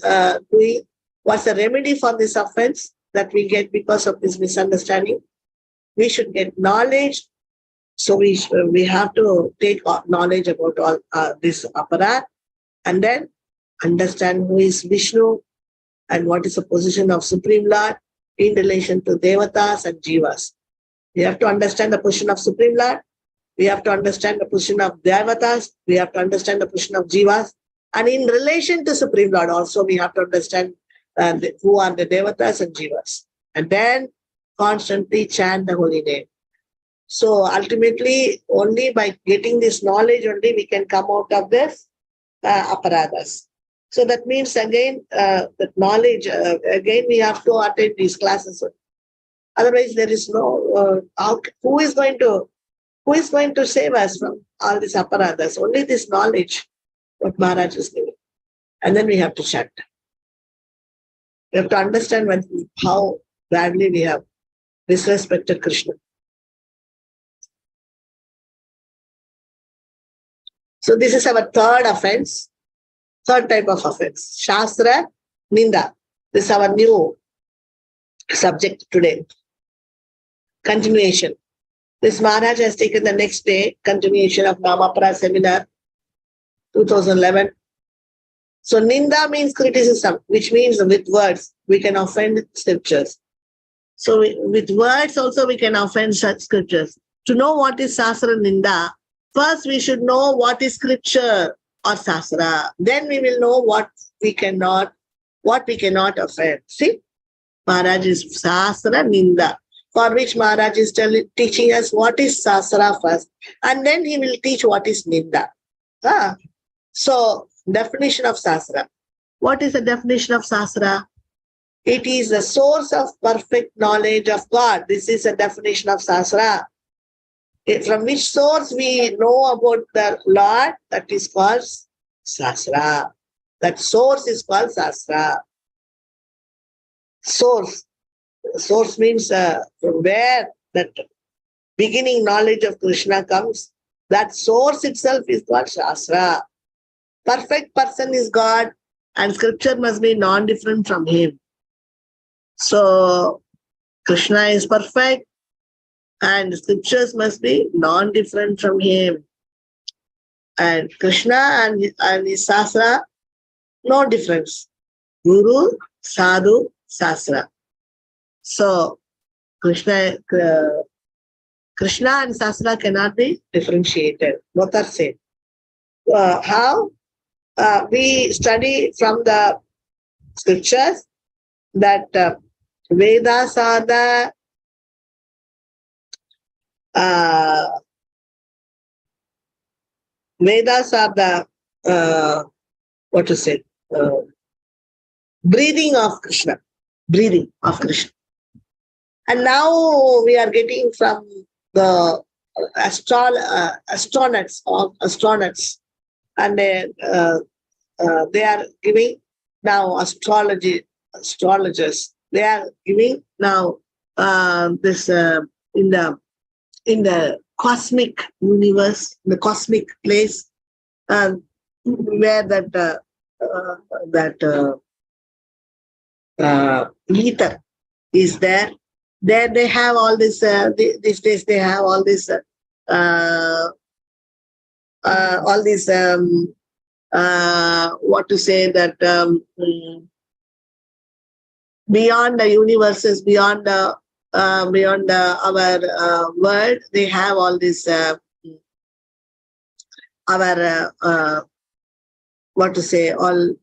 [SPEAKER 1] doing? What's the remedy for this offense that we get because of this misunderstanding? We should get knowledge. So we have to take knowledge about all this aparat, and then understand who is Vishnu and what is the position of Supreme Lord. in relation to Devatas and Jivas. We have to understand the position of Supreme Lord. We have to understand the position of Devatas. We have to understand the position of Jivas. And in relation to Supreme Lord also, we have to understand who are the Devatas and Jivas. And then constantly chant the holy name. So ultimately, only by getting this knowledge only we can come out of this aparadhas. So that means again, that knowledge, again we have to attend these classes. Otherwise there is no, who is going to save us from all these aparadhas? Only this knowledge, what Maharaj is giving. And then we have to chant. We have to understand how badly we have disrespected Krishna. So this is our third offense, third type of offense, Shastra Ninda. This is our new subject today. Continuation. This Maharaj has taken the next day, continuation of Namapara seminar, 2011. So Ninda means criticism, which means with words we can offend scriptures. So with words also we can offend such scriptures. To know what is Shastra Ninda, first we should know what is scripture or Shastra. Then we will know what we cannot offend. See, Maharaj is Shastra Ninda, for which Maharaj is teaching us what is Shastra first, and then he will teach what is Ninda. So, definition of Shastra. What is the definition of Shastra? It is the source of perfect knowledge of God. This is a definition of Shastra. From which source we know about the Lord, that is called Shastra. That source is called Shastra. Source. Source means from where that beginning knowledge of Krishna comes. That source itself is called Shastra. Perfect person is God, and scripture must be non-different from him. So Krishna is perfect, and scriptures must be non-different from him. And Krishna and his Shastra, no difference. Guru, Sadhu, Shastra. So Krishna and Shastra cannot be differentiated. Both are same. How? We study from the scriptures that Vedas are the breathing of Krishna. Breathing of Krishna. And now we are getting from the astronauts, and they are giving now astrologers. They are giving now this in the cosmic universe, the cosmic place, where that ether is there. There they have all this. These days they have all this. What to say that beyond the universes, beyond our world, they have all this. What to say? All.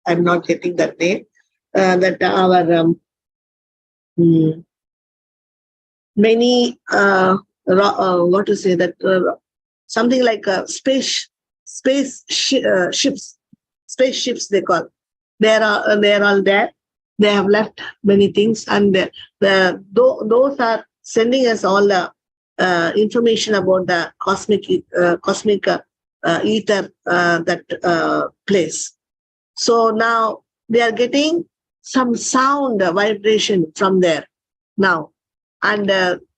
[SPEAKER 1] I'm not getting that name. That our many what to say that something like spaceships they call. They are all there. They have left many things, and those are sending us all the information about the cosmic ether, that place. So now they are getting some sound vibration from there now, and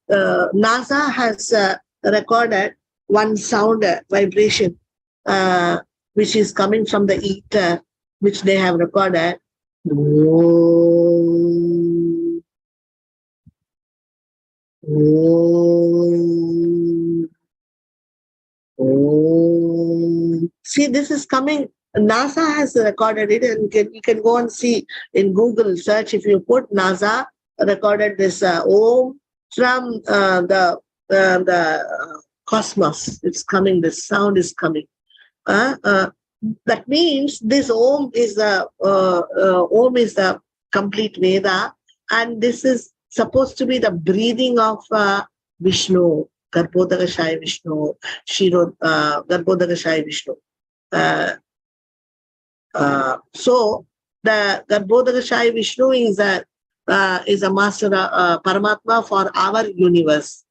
[SPEAKER 1] NASA has recorded one sound vibration which is coming from the ether, which they have recorded. See, this is coming NASA has recorded it, and you can go and see in Google search. If you put NASA recorded this Om from the cosmos, it's coming. This sound is coming. That means this Om is the complete Veda, and this is supposed to be the breathing of Vishnu, Garbhodakashaya Vishnu, Garbhodakashaya Vishnu. So the Garbhodakashaya Vishnu is a master Paramatma for our universe.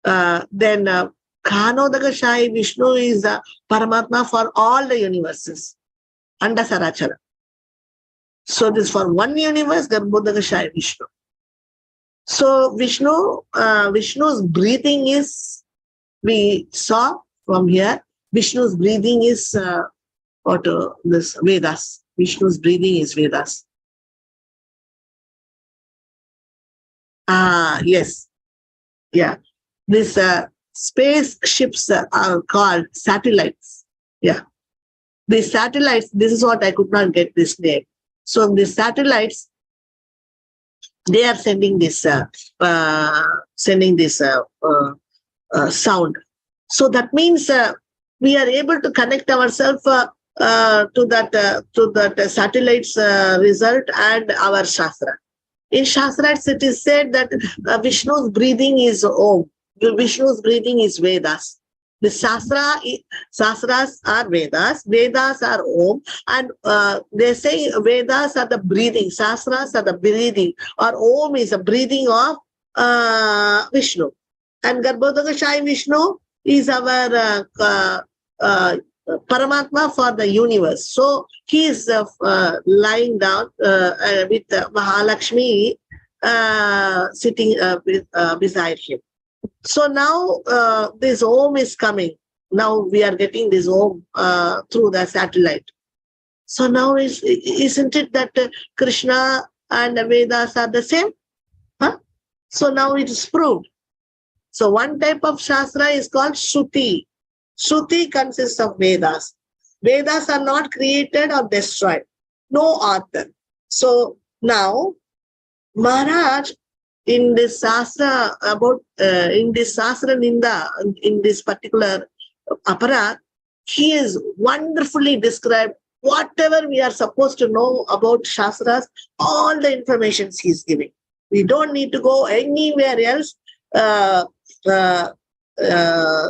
[SPEAKER 1] Then Khanodakashaya Vishnu is a Paramatma for all the universes under Sarachara. So this for one universe, Garbhodakashaya Vishnu. So Vishnu's breathing is, we saw from here, Vishnu's breathing is this Vedas. Vishnu's breathing is Vedas. Yes. Yeah. This spaceships are called satellites. Yeah. These satellites, this is what I could not get this name. So the satellites, they are sending this sound. So that means we are able to connect ourselves to that satellite's result and our Shastra. In Shastras, it is said that Vishnu's breathing is Om. Vishnu's breathing is Vedas. The Shastras are Vedas. Vedas are Om. And they say Vedas are the breathing. Shastras are the breathing. Or Om is a breathing of Vishnu. And Garbhodakashaya Vishnu is our Paramatma for the universe. So he is lying down with Mahalakshmi sitting beside him. So now this Om is coming. Now we are getting this Om through the satellite. So now isn't it that Krishna and the Vedas are the same? Huh? So now it is proved. So one type of Shastra is called Shruti. Shruti consists of Vedas. Vedas are not created or destroyed. No author. So now Maharaj, in this Shastra in this Shastra Ninda, in this particular aparat, he is wonderfully described whatever we are supposed to know about Shastras, all the information he is giving. We don't need to go anywhere else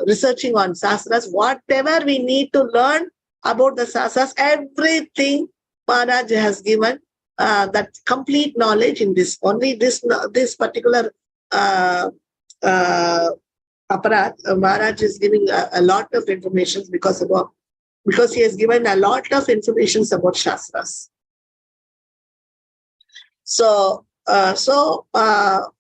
[SPEAKER 1] researching on Shastras. Whatever we need to learn about the Shastras, everything Maharaj has given that complete knowledge in this. Only this particular aparat, Maharaj is giving a lot of information because he has given a lot of information about Shastras. So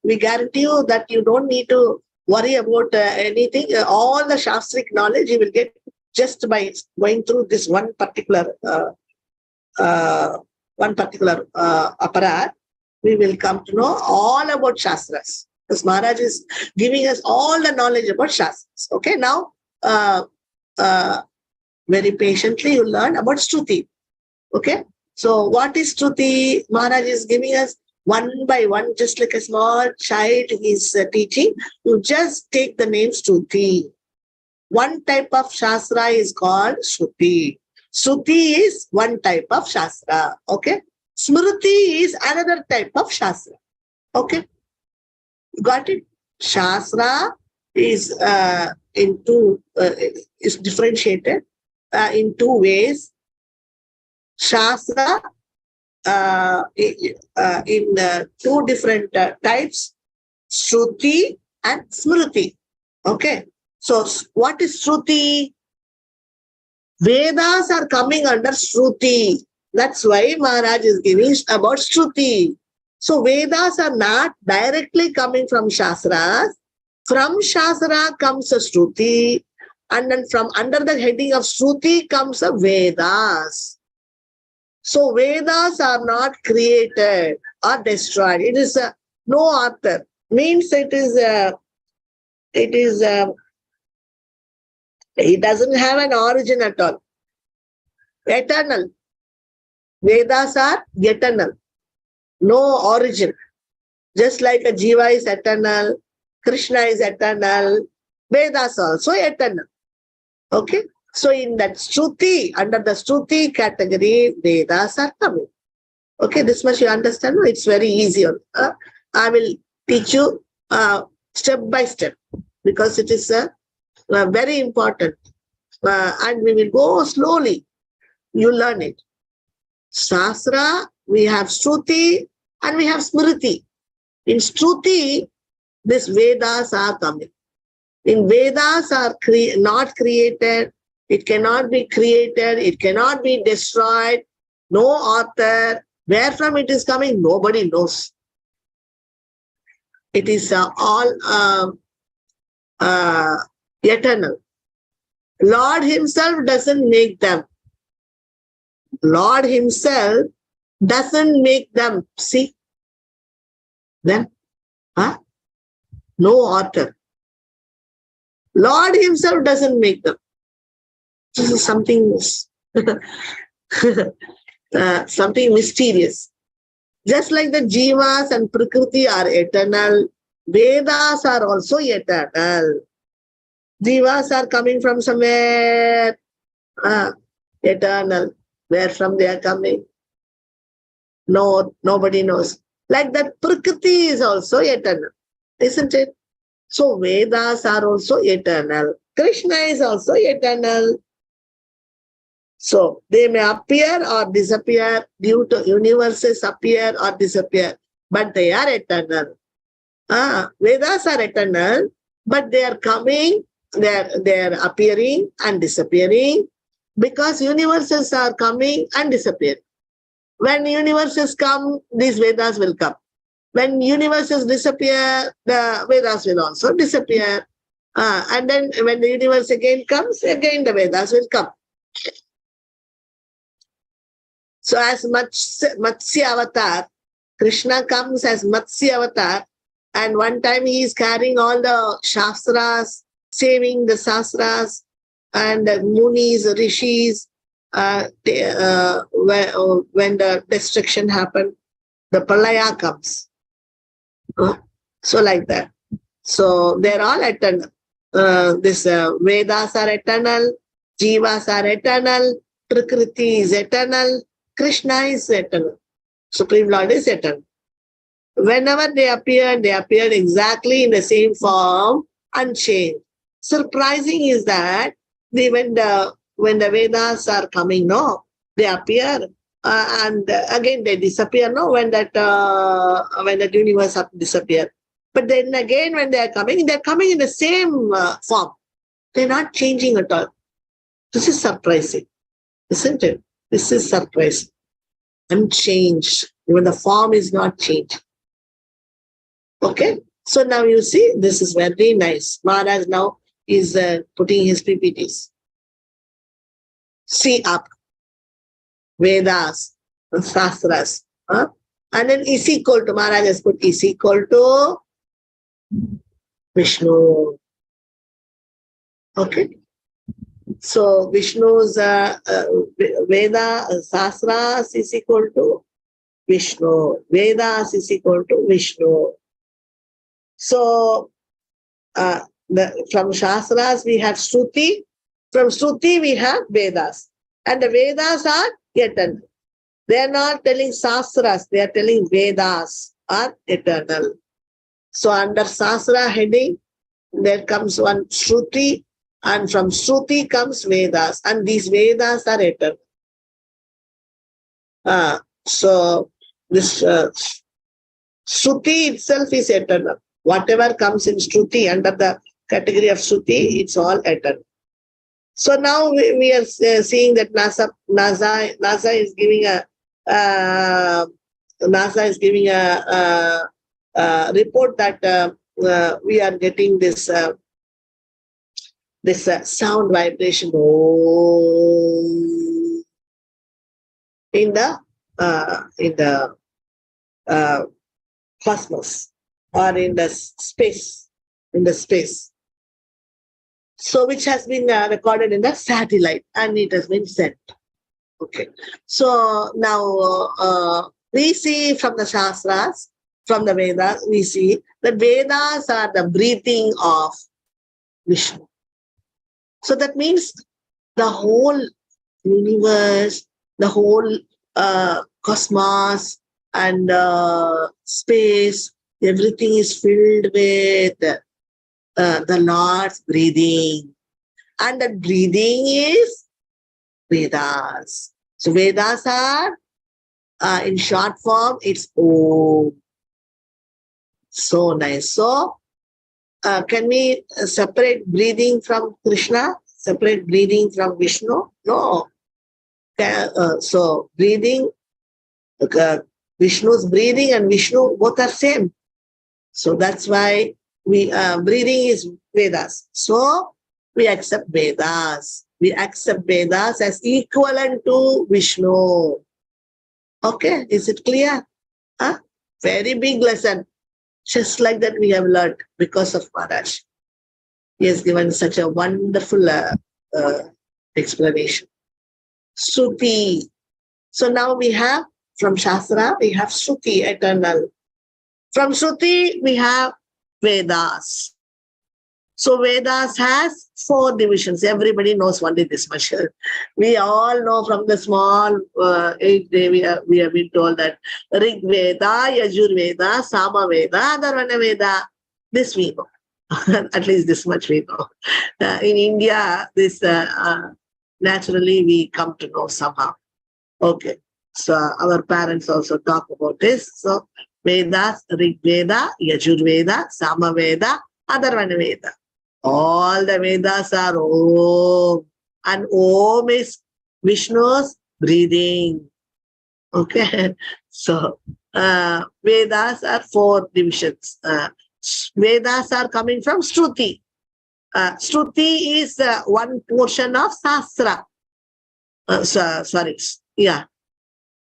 [SPEAKER 1] we guarantee you that you don't need to worry about anything. All the Shastric knowledge you will get just by going through this one particular aparat. We will come to know all about Shastras. Because Maharaj is giving us all the knowledge about Shastras. Okay, now very patiently you learn about Shruti. Okay, so what is Shruti? Maharaj is giving us one by one, just like a small child is teaching. You just take the name Shruti. One type of Shastra is called Shruti. Shruti is one type of Shastra. Okay. Smriti is another type of Shastra. Okay. Got it? Shastra is is differentiated in two ways. Shastra in two different types, Shruti and Smriti. Okay. So what is Shruti? Vedas are coming under Shruti. That's why Maharaj is giving about Shruti. So Vedas are not directly coming from Shastras. From Shastra comes a Shruti, and then from under the heading of Shruti comes a Vedas. So Vedas are not created or destroyed. It is no author. Means it doesn't have an origin at all. eternal. Vedas are eternal. No origin. Just like a Jiva is eternal, Krishna is eternal, Vedas also eternal. Okay? So in that Shruti, under the Shruti category, Vedas are coming. Okay, this much you understand? It's very easy. I will teach you step by step because it is very important. And we will go slowly. You learn it. Shastra, we have Shruti and we have Smriti. In Shruti, these Vedas are coming. In Vedas are not created. It cannot be created. It cannot be destroyed. No author. Where from it is coming, nobody knows. It is all eternal. Lord himself doesn't make them. Lord himself doesn't make them. See? Then, no author. Lord himself doesn't make them. This is something, something mysterious. Just like the Jivas and Prakriti are eternal, Vedas are also eternal. Jivas are coming from somewhere, eternal. Where from they are coming? No, nobody knows. Like that Prakriti is also eternal, isn't it? So Vedas are also eternal. Krishna is also eternal. So they may appear or disappear due to universes appear or disappear, but they are eternal. Vedas are eternal, but they are coming, they are appearing and disappearing because universes are coming and disappearing. When universes come, these Vedas will come. When universes disappear, the Vedas will also disappear. And then when the universe again comes, again the Vedas will come. So as Matsya Avatar, Krishna comes as Matsya Avatar, and one time he is carrying all the Shastras, saving the Shastras, and the Munis, Rishis, when the destruction happened, the Pralaya comes. So like that. So they're all eternal. Vedas are eternal, Jivas are eternal, Prakriti is eternal, Krishna is eternal. Supreme Lord is eternal. Whenever they appeared exactly in the same form, unchanged. Surprising is that when the Vedas are coming, no, they appear and again they disappear, no, when that universe disappear. But then again, when they're coming in the same form. They're not changing at all. This is surprising, isn't it? This is surprising. Unchanged. Even the form is not changed. Okay? So now you see, this is very nice. Maharaj now is putting his PPTs. See up. Vedas, Shastras. And then is equal to, Maharaj has put is equal to Vishnu. Okay? So Vishnu's Veda, Shastras is equal to Vishnu. Vedas is equal to Vishnu. So from Shastras we have Shruti. From Shruti we have Vedas. And the Vedas are eternal. They are not telling Shastras, they are telling Vedas are eternal. So under Shastra heading, there comes one Shruti, and from Shruti comes Vedas, and these Vedas are eternal. So this Shruti itself is eternal. Whatever comes in Shruti, under the category of Shruti, it's all eternal. So now we are seeing that NASA is giving a report that we are getting this sound vibration in the cosmos or in the space. So which has been recorded in the satellite and it has been sent. Okay. So now we see from the Shastras, from the Vedas, we see that Vedas are the breathing of Vishnu. So that means the whole universe, the whole cosmos and space, everything is filled with the Lord's breathing. And that breathing is Vedas. So Vedas are, in short form, it's Om. So nice. So can we separate breathing from Krishna? Separate breathing from Vishnu? No. So breathing, Vishnu's breathing and Vishnu both are same. So that's why we breathing is Vedas. So we accept Vedas. We accept Vedas as equivalent to Vishnu. Okay, is it clear? Huh? Very big lesson. Just like that we have learned because of Maharaj. He has given such a wonderful explanation. Shruti. So now we have, from Shastra, we have Shruti, eternal. From Shruti, we have Vedas. So Vedas has 4 divisions. Everybody knows only this much. We all know from the small age day, we have been told that Rig Veda, Yajur Veda, Sama Veda, Atharvana Veda. This we know. At least this much we know. In India, this naturally we come to know somehow. Okay. So our parents also talk about this. So Vedas, Rig Veda, Yajur Veda, Sama Veda, Atharvana Veda. All the Vedas are Om. And Om is Vishnu's breathing. Okay. So Vedas are 4 divisions. Vedas are coming from Shruti. Shruti is one portion of Shastra. Sorry. Yeah.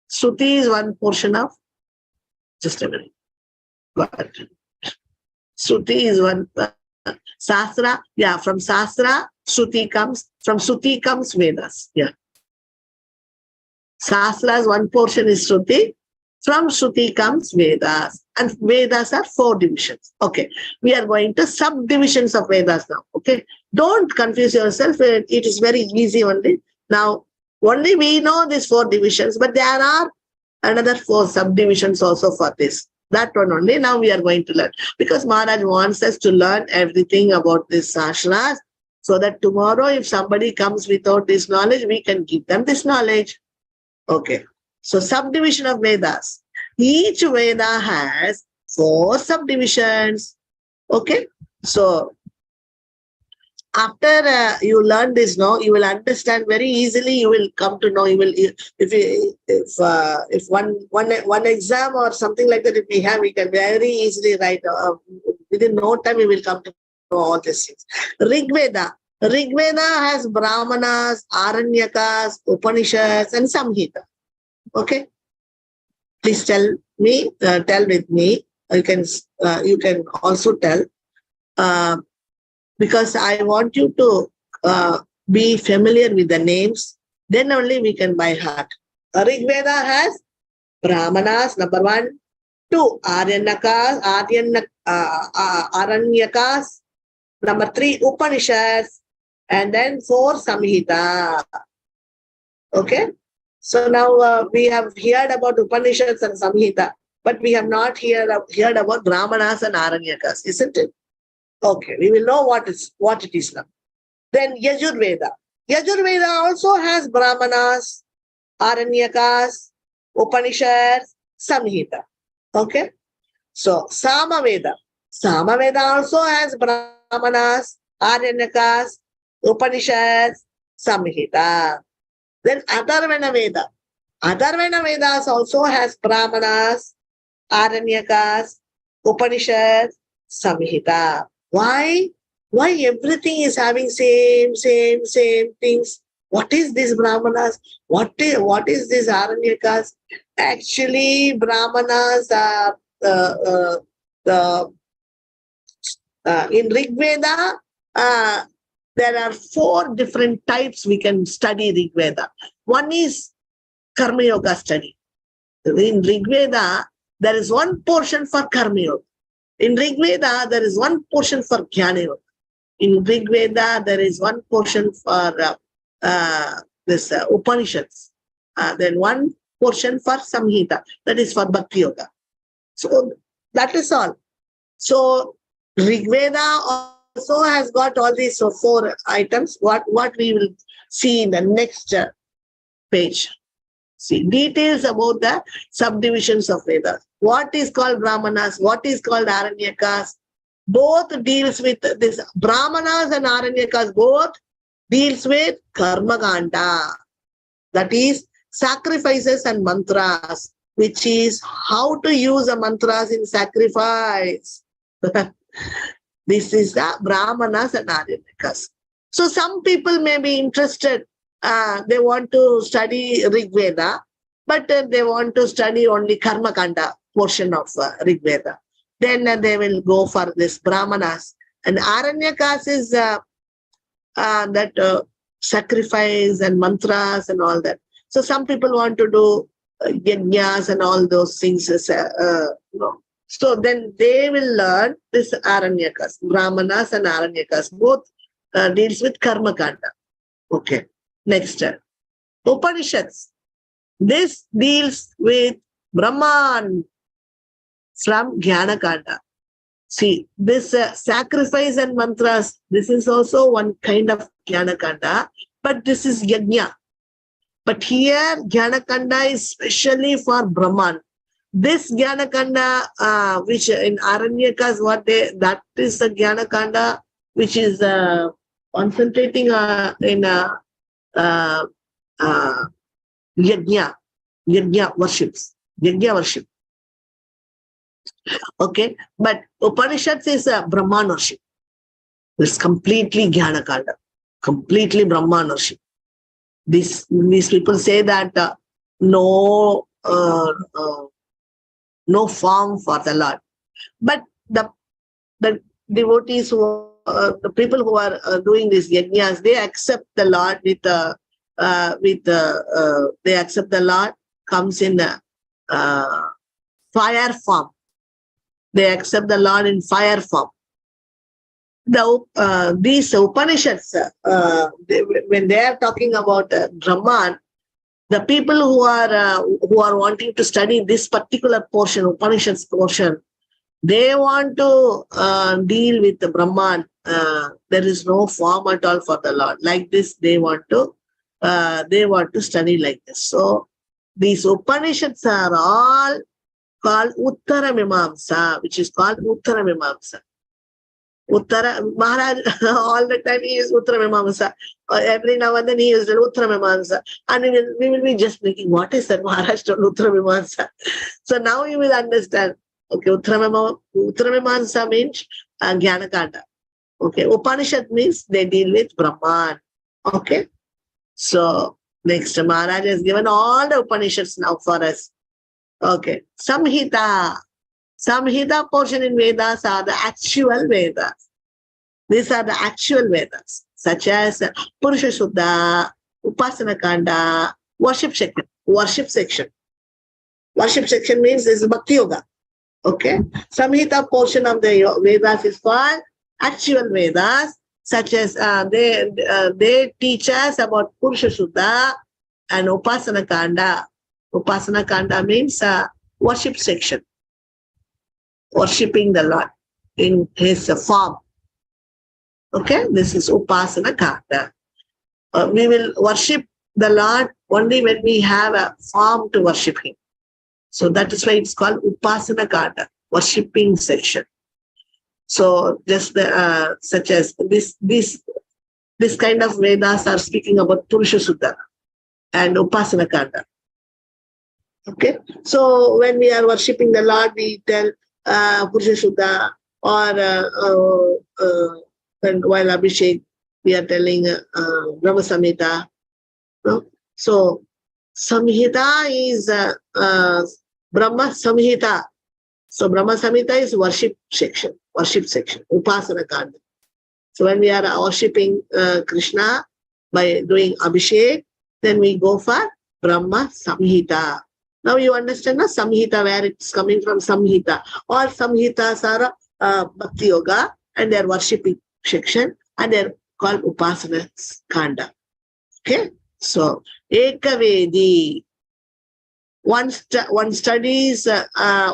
[SPEAKER 1] Shruti is one portion of, just a minute. Shruti is one, Shastra, yeah, from Shastra, Shruti comes, from Shruti comes Vedas, yeah. Shastra's one portion is Shruti, from Shruti comes Vedas, and Vedas are 4 divisions. Okay, we are going to subdivisions of Vedas now, okay. Don't confuse yourself, it is very easy only. Now, only we know these 4 divisions, but there are another 4 subdivisions also for this. That one only now we are going to learn. Because Maharaj wants us to learn everything about this Shastras, so that tomorrow if somebody comes without this knowledge, we can give them this knowledge. Okay. So subdivision of Vedas. Each Veda has 4 subdivisions. Okay. So after you learn this now, you will understand very easily. You will come to know. You will, if one exam or something like that, if we have, we can very easily write. Within no time, we will come to know all these things. Rig Veda. Rig Veda has Brahmanas, Aranyakas, Upanishads, and Samhita. Okay. Please tell me. Tell with me. You can also tell. Because I want you to be familiar with the names, then only we can by heart. Rig Veda has Brahmanas, number 1, 2 Aranyakas, number 3 Upanishads, and then 4 Samhita. Okay, so now we have heard about Upanishads and Samhita, but we have not heard about Brahmanas and Aranyakas, isn't it? Okay, we will know what it is now. Then Yajur Veda. Yajur Veda also has Brahmanas, Aranyakas, Upanishads, Samhita. Okay. So Sama Veda. Sama Veda also has Brahmanas, Aranyakas, Upanishads, Samhita. Then Atharvana Veda. Atharvana Vedas also has Brahmanas, Aranyakas, Upanishads, Samhita. Why? Why everything is having same things? What is this Brahmanas? What is this Aranyakas? Actually, Brahmanas are in Rig Veda. There are 4 different types we can study Rig Veda. One is Karma Yoga study. In Rig Veda, there is one portion for Karma Yoga. In Rig Veda, there is one portion for Jnana Yoga. In Rig Veda, there is one portion for this Upanishads. Then one portion for Samhita, that is for Bhakti Yoga. So that is all. So Rig Veda also has got all these 4 items. What we will see in the next page. See, details about the subdivisions of Vedas. What is called Brahmanas, what is called Aranyakas. Both deals with this. Brahmanas and Aranyakas both deals with Karma Kanda. That is sacrifices and mantras, which is how to use the mantras in sacrifice. This is the Brahmanas and Aranyakas. So some people may be interested. They want to study Rig Veda, but they want to study only Karma Kanda portion of Rig Veda. Then they will go for this Brahmanas. And Aranyakas is that sacrifice and mantras and all that. So some people want to do yajnas and all those things. So then they will learn this Aranyakas, Brahmanas and Aranyakas. Both deals with Karma Kanda. Okay. Next, Upanishads. This deals with Brahman from Jnana Kanda. See, this sacrifice and mantras, this is also one kind of Jnana Kanda, but this is Yajna. But here, Jnana Kanda is specially for Brahman. This Jnana Kanda, which in Aranyakas, that is the Jnana Kanda, which is concentrating in Yajna worships. Yajna worship. Okay, but Upanishads is a Brahman worship. It's completely Jnana Kanda, completely Brahman worship. These people say that no form for the Lord. But the devotees who the people who are doing these yajnas, they accept the Lord they accept the Lord comes in fire form. They accept the Lord in fire form. These Upanishads, when they are talking about Brahman, the people who are wanting to study this particular portion, Upanishads portion, they want to deal with the Brahman. There is no form at all for the Lord. Like this, they want to study like this. So these Upanishads are all called Uttara Mimamsa, which is called Uttara Mimamsa. Uttara Maharaj, all the time he is Uttara Mimamsa. Every now and then he is Uttara Mimamsa. And we will be just thinking, what is that Maharaj told Uttara Mimamsa? So now you will understand. Okay, Uttara Mimamsa means Jnana Kanda. Okay, Upanishad means they deal with Brahman. Okay, so next Maharaj has given all the Upanishads now for us. Okay, Samhita. Samhita portion in Vedas are the actual Vedas. These are the actual Vedas, such as Purusha Suddha, Upasana Kanda, worship section. Worship section. Worship section means this is Bhakti Yoga. Okay. Samhita portion of the Vedas is called actual Vedas, such as they teach us about Purusha Suddha and Upasana Kanda. Upasana Kanda means worship section. Worshipping the Lord in his form. Okay, this is Upasana Kanda. We will worship the Lord only when we have a form to worship him. So that is why it's called Upasana Kanda, worshipping section. So just such as this kind of Vedas are speaking about Purusha Suddha and Upasana Kanda. Okay, so when we are worshipping the Lord, we tell Purusha Suddha, or while Abhishek, we are telling Brahma Samhita. No? So Samhita is Brahma Samhita. So Brahma Samhita is worship section, Upasana Kanda. So when we are worshipping Krishna by doing Abhishek, then we go for Brahma Samhita. Now you understand the Samhita, where it's coming from, Samhita. All Samhitas are Bhakti Yoga and their worshipping section, and they're called Upasana Kanda. Okay? So, Ekavedi. One studies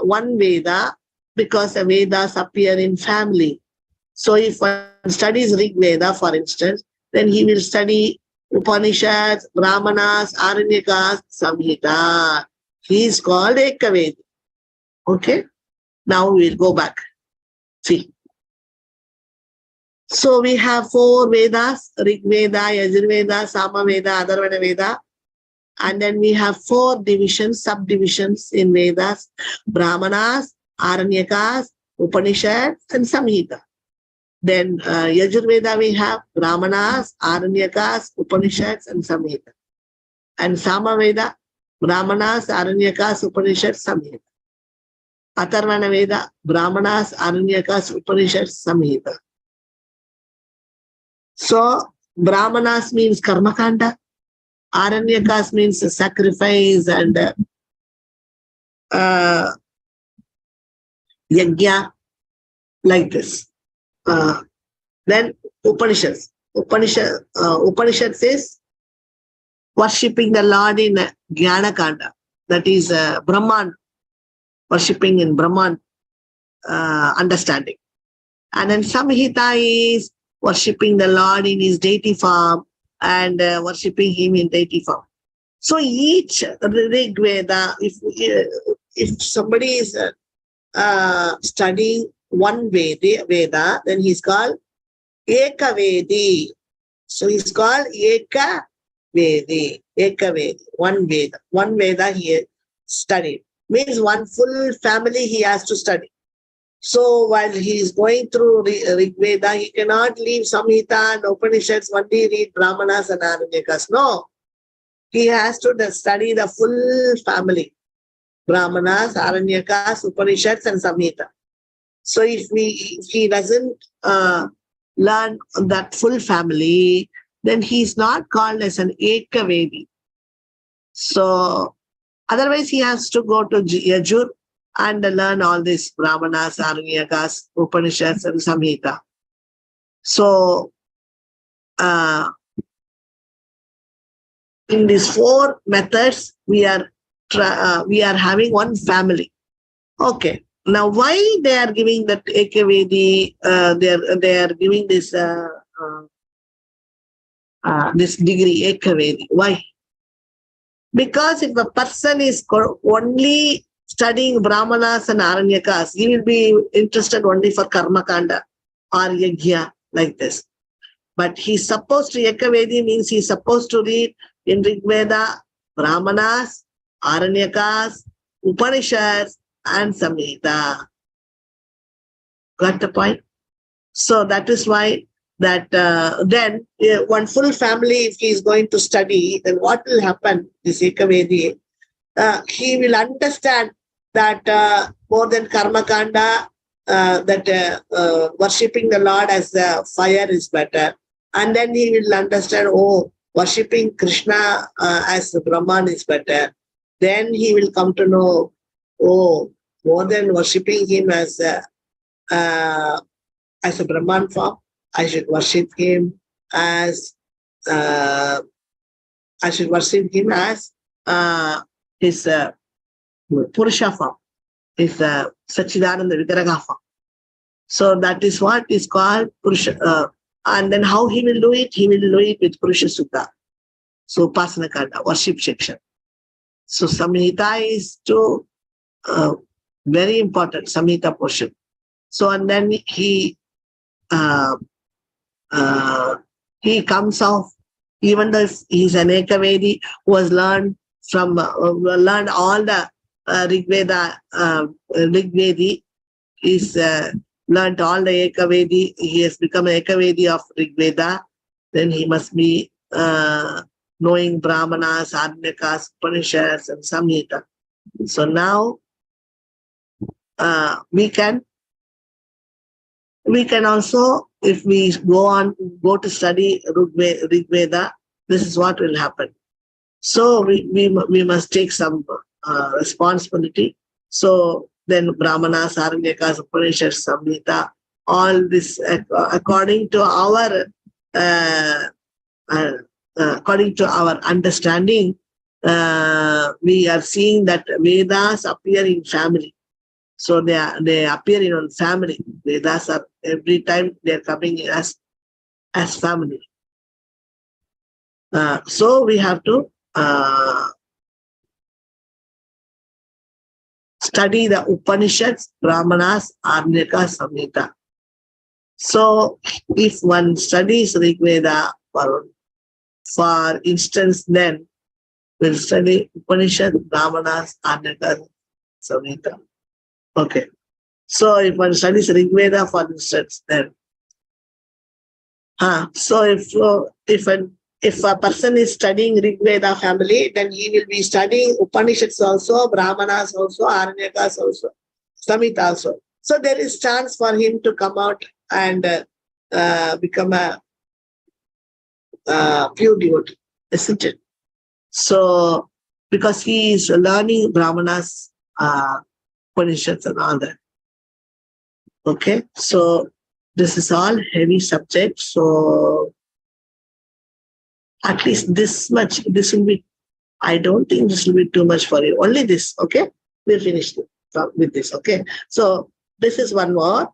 [SPEAKER 1] one Veda because the Vedas appear in family. So if one studies Rig Veda, for instance, then he will study Upanishads, Brahmanas, Aranyakas, Samhita. He is called Ekavedi. Okay? Now we will go back. See. So we have 4 Vedas: Rig Veda, Yajurveda, Samaveda, Atharvana Veda. And then we have 4 divisions, subdivisions in Vedas: Brahmanas, Aranyakas, Upanishads, and Samhita. Then Yajurveda we have Brahmanas, Aranyakas, Upanishads, and Samhita. And Samaveda, Brahmanas, Aranyakas, Upanishads, Samhita. Atharvana Veda, Brahmanas, Aranyakas, Upanishads, Samhita. So Brahmanas means Karmakanda. Aranyakas means sacrifice and yajna, like this. Then Upanishads. Upanishads is worshipping the Lord in Jnana Kanda. That is Brahman, worshipping in Brahman understanding. And then Samhita is worshipping the Lord in his deity form and worshipping him in deity form. So each Rig Veda, if somebody is studying one Veda, then he's called Ekavedi. So he's called Ekavedi. Ekavedi, one Veda. One Veda he studied. Means one full family he has to study. So while he is going through Rig Veda, he cannot leave Samhita and Upanishads, only read Brahmanas and Aranyakas. No. He has to study the full family. Brahmanas, Aranyakas, Upanishads, and Samhita. So if he doesn't learn that full family, then he is not called as an Ekavedi. So otherwise he has to go to Yajur and learn all these Brahmanas, Aranyakas, Upanishads, and Samhita. So in these 4 methods, we are having one family. Okay. Now, why they are giving that Ekavedi? They are giving this this degree Ekavedi. Why? Because if a person is only studying Brahmanas and Aranyakas, he will be interested only for Karma Kanda or Yajna, like this. But he's supposed to, Ekavedi means he's supposed to read in Rig Veda, Brahmanas, Aranyakas, Upanishads, and Samhita. Got the point? So that is why that then one full family, if he is going to study, then what will happen? This Ekavedi, he will understand that more than Karma Kanda, that worshipping the Lord as the fire is better. And then he will understand, oh, worshipping Krishna as the Brahman is better. Then he will come to know, oh, more than worshipping him as a Brahman form, I should worship him as his Purusha form, his Sachidananda Vigraha form. So that is what is called Purusha. And then how he will do it? He will do it with Purusha Suddha. So Upasana Kanda, worship section. So Samhita is to very important, Samhita portion. So and then he comes off, even though he's an Ekavedi who has learned from learned all the Rig Veda, Rigvedi, he's learned all the Ekavedi, he has become an Ekavedi of Rig Veda, then he must be knowing Brahmanas, Aranyakas, Upanishads, and Samhita. So now we can also, if we go to study Rig Veda, this is what will happen. So we must take some responsibility. So then Brahmanas, Aranyakas, Upanishads, Samhita, all this according to our understanding, we are seeing that Vedas appear in family. So they appear in one family. Vedas are every time they are coming as family. So we have to study the Upanishads, Brahmanas, Arnyakas, Samhita. So if one studies Rig Veda, for instance, then we'll study Upanishads, Brahmanas, Arnyakas, Samhita. Okay. So if one studies Rig Veda, for instance, then so if a person is studying Rig Veda family, then he will be studying Upanishads also, Brahmanas also, Aranyakas also, Samhita also. So there is chance for him to come out and become a pure devotee, isn't it? So because he is learning Brahmanas, Upanishads and all that. Okay, so this is all heavy subject. So at least this much, this will be, I don't think this will be too much for you. Only this, okay? We'll finish with this, okay? So this is one more.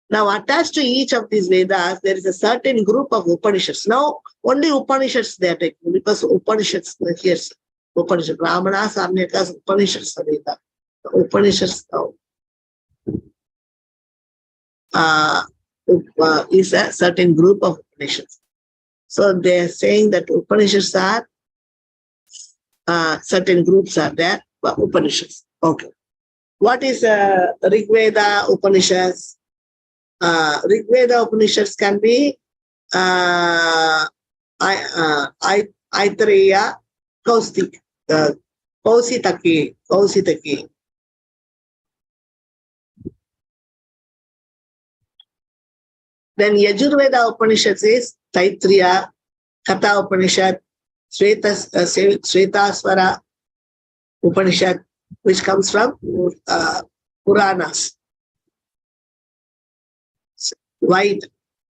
[SPEAKER 1] Now attached to each of these Vedas, there is a certain group of Upanishads. Now only Upanishads they are taking, because Upanishads, here's Upanishads, Brahmanas, Arnyakas, Upanishads, Samhita. Upanishads now is a certain group of Upanishads. So they are saying that Upanishads are, certain groups are there, but Upanishads. Okay. What is Rig Veda Upanishads? Rig Veda Upanishads can be Aitareya, Kausitaki. Then Yajurveda Upanishads is Taittiriya, Katha Upanishad, Svetasvara Upanishad, which comes from Puranas. White,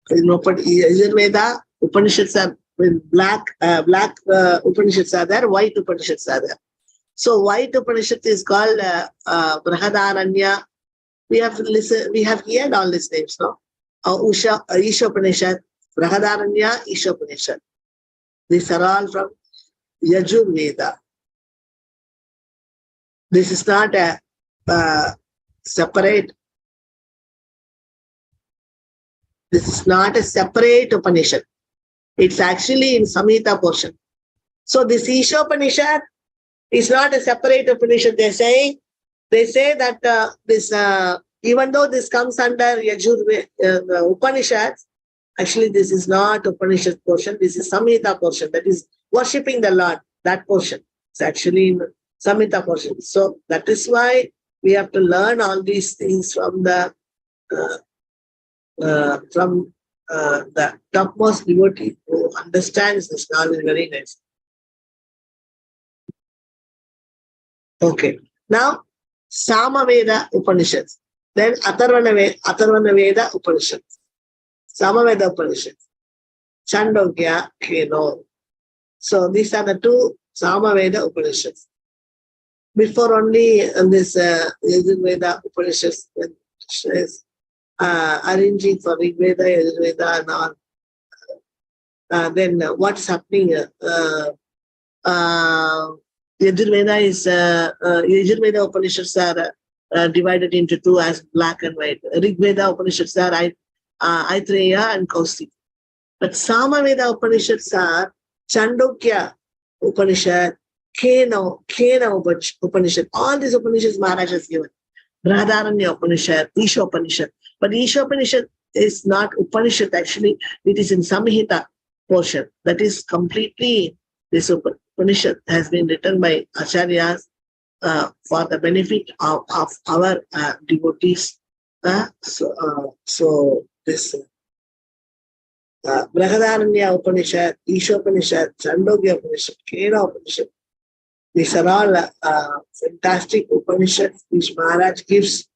[SPEAKER 1] Yajurveda Upanishads are black Upanishads are there, white Upanishads are there. So white Upanishad is called Brahadaranya. We have to listen, we have heard all these names now. Ishopanishad, Brahadaranya, Ishopanishad. These are all from Yajurveda. This is not a separate. This is not a separate Upanishad. It's actually in Samhita portion. So this Ishopanishad is not a separate Upanishad. They say that this even though this comes under Yajurveda Upanishads, actually this is not Upanishad portion. This is Samhita portion. That is worshipping the Lord. That portion. It's actually in Samhita portion. So that is why we have to learn all these things from the topmost devotee who understands this knowledge very nice. Okay. Now, Samaveda Upanishads. Then Atharvana Veda Upanishads. Samaveda Upanishads. Chandogya, Keno. So these are the two Samaveda Upanishads. Before only this Yajurveda Upanishads is arranging for Rig Veda, Yajurveda and all. Then what's happening? Yajurveda is Yajurveda Upanishads are divided into two as black and white. Rig Veda Upanishads are Aitareya and Kausik. But Samaveda Upanishads are Chandogya Upanishad, Kena Upanishad. All these Upanishads Maharaj has given. Brahadaranya Upanishad, Isha Upanishad. But Isha Upanishad is not Upanishad actually. It is in Samhita portion. That is completely, this Upanishad has been written by Acharyas for the benefit of our devotees. So this Brahadaranya Upanishad, Isha Upanishad, Chandogya Upanishad, Kena Upanishad, These are all fantastic Upanishads which Maharaj gives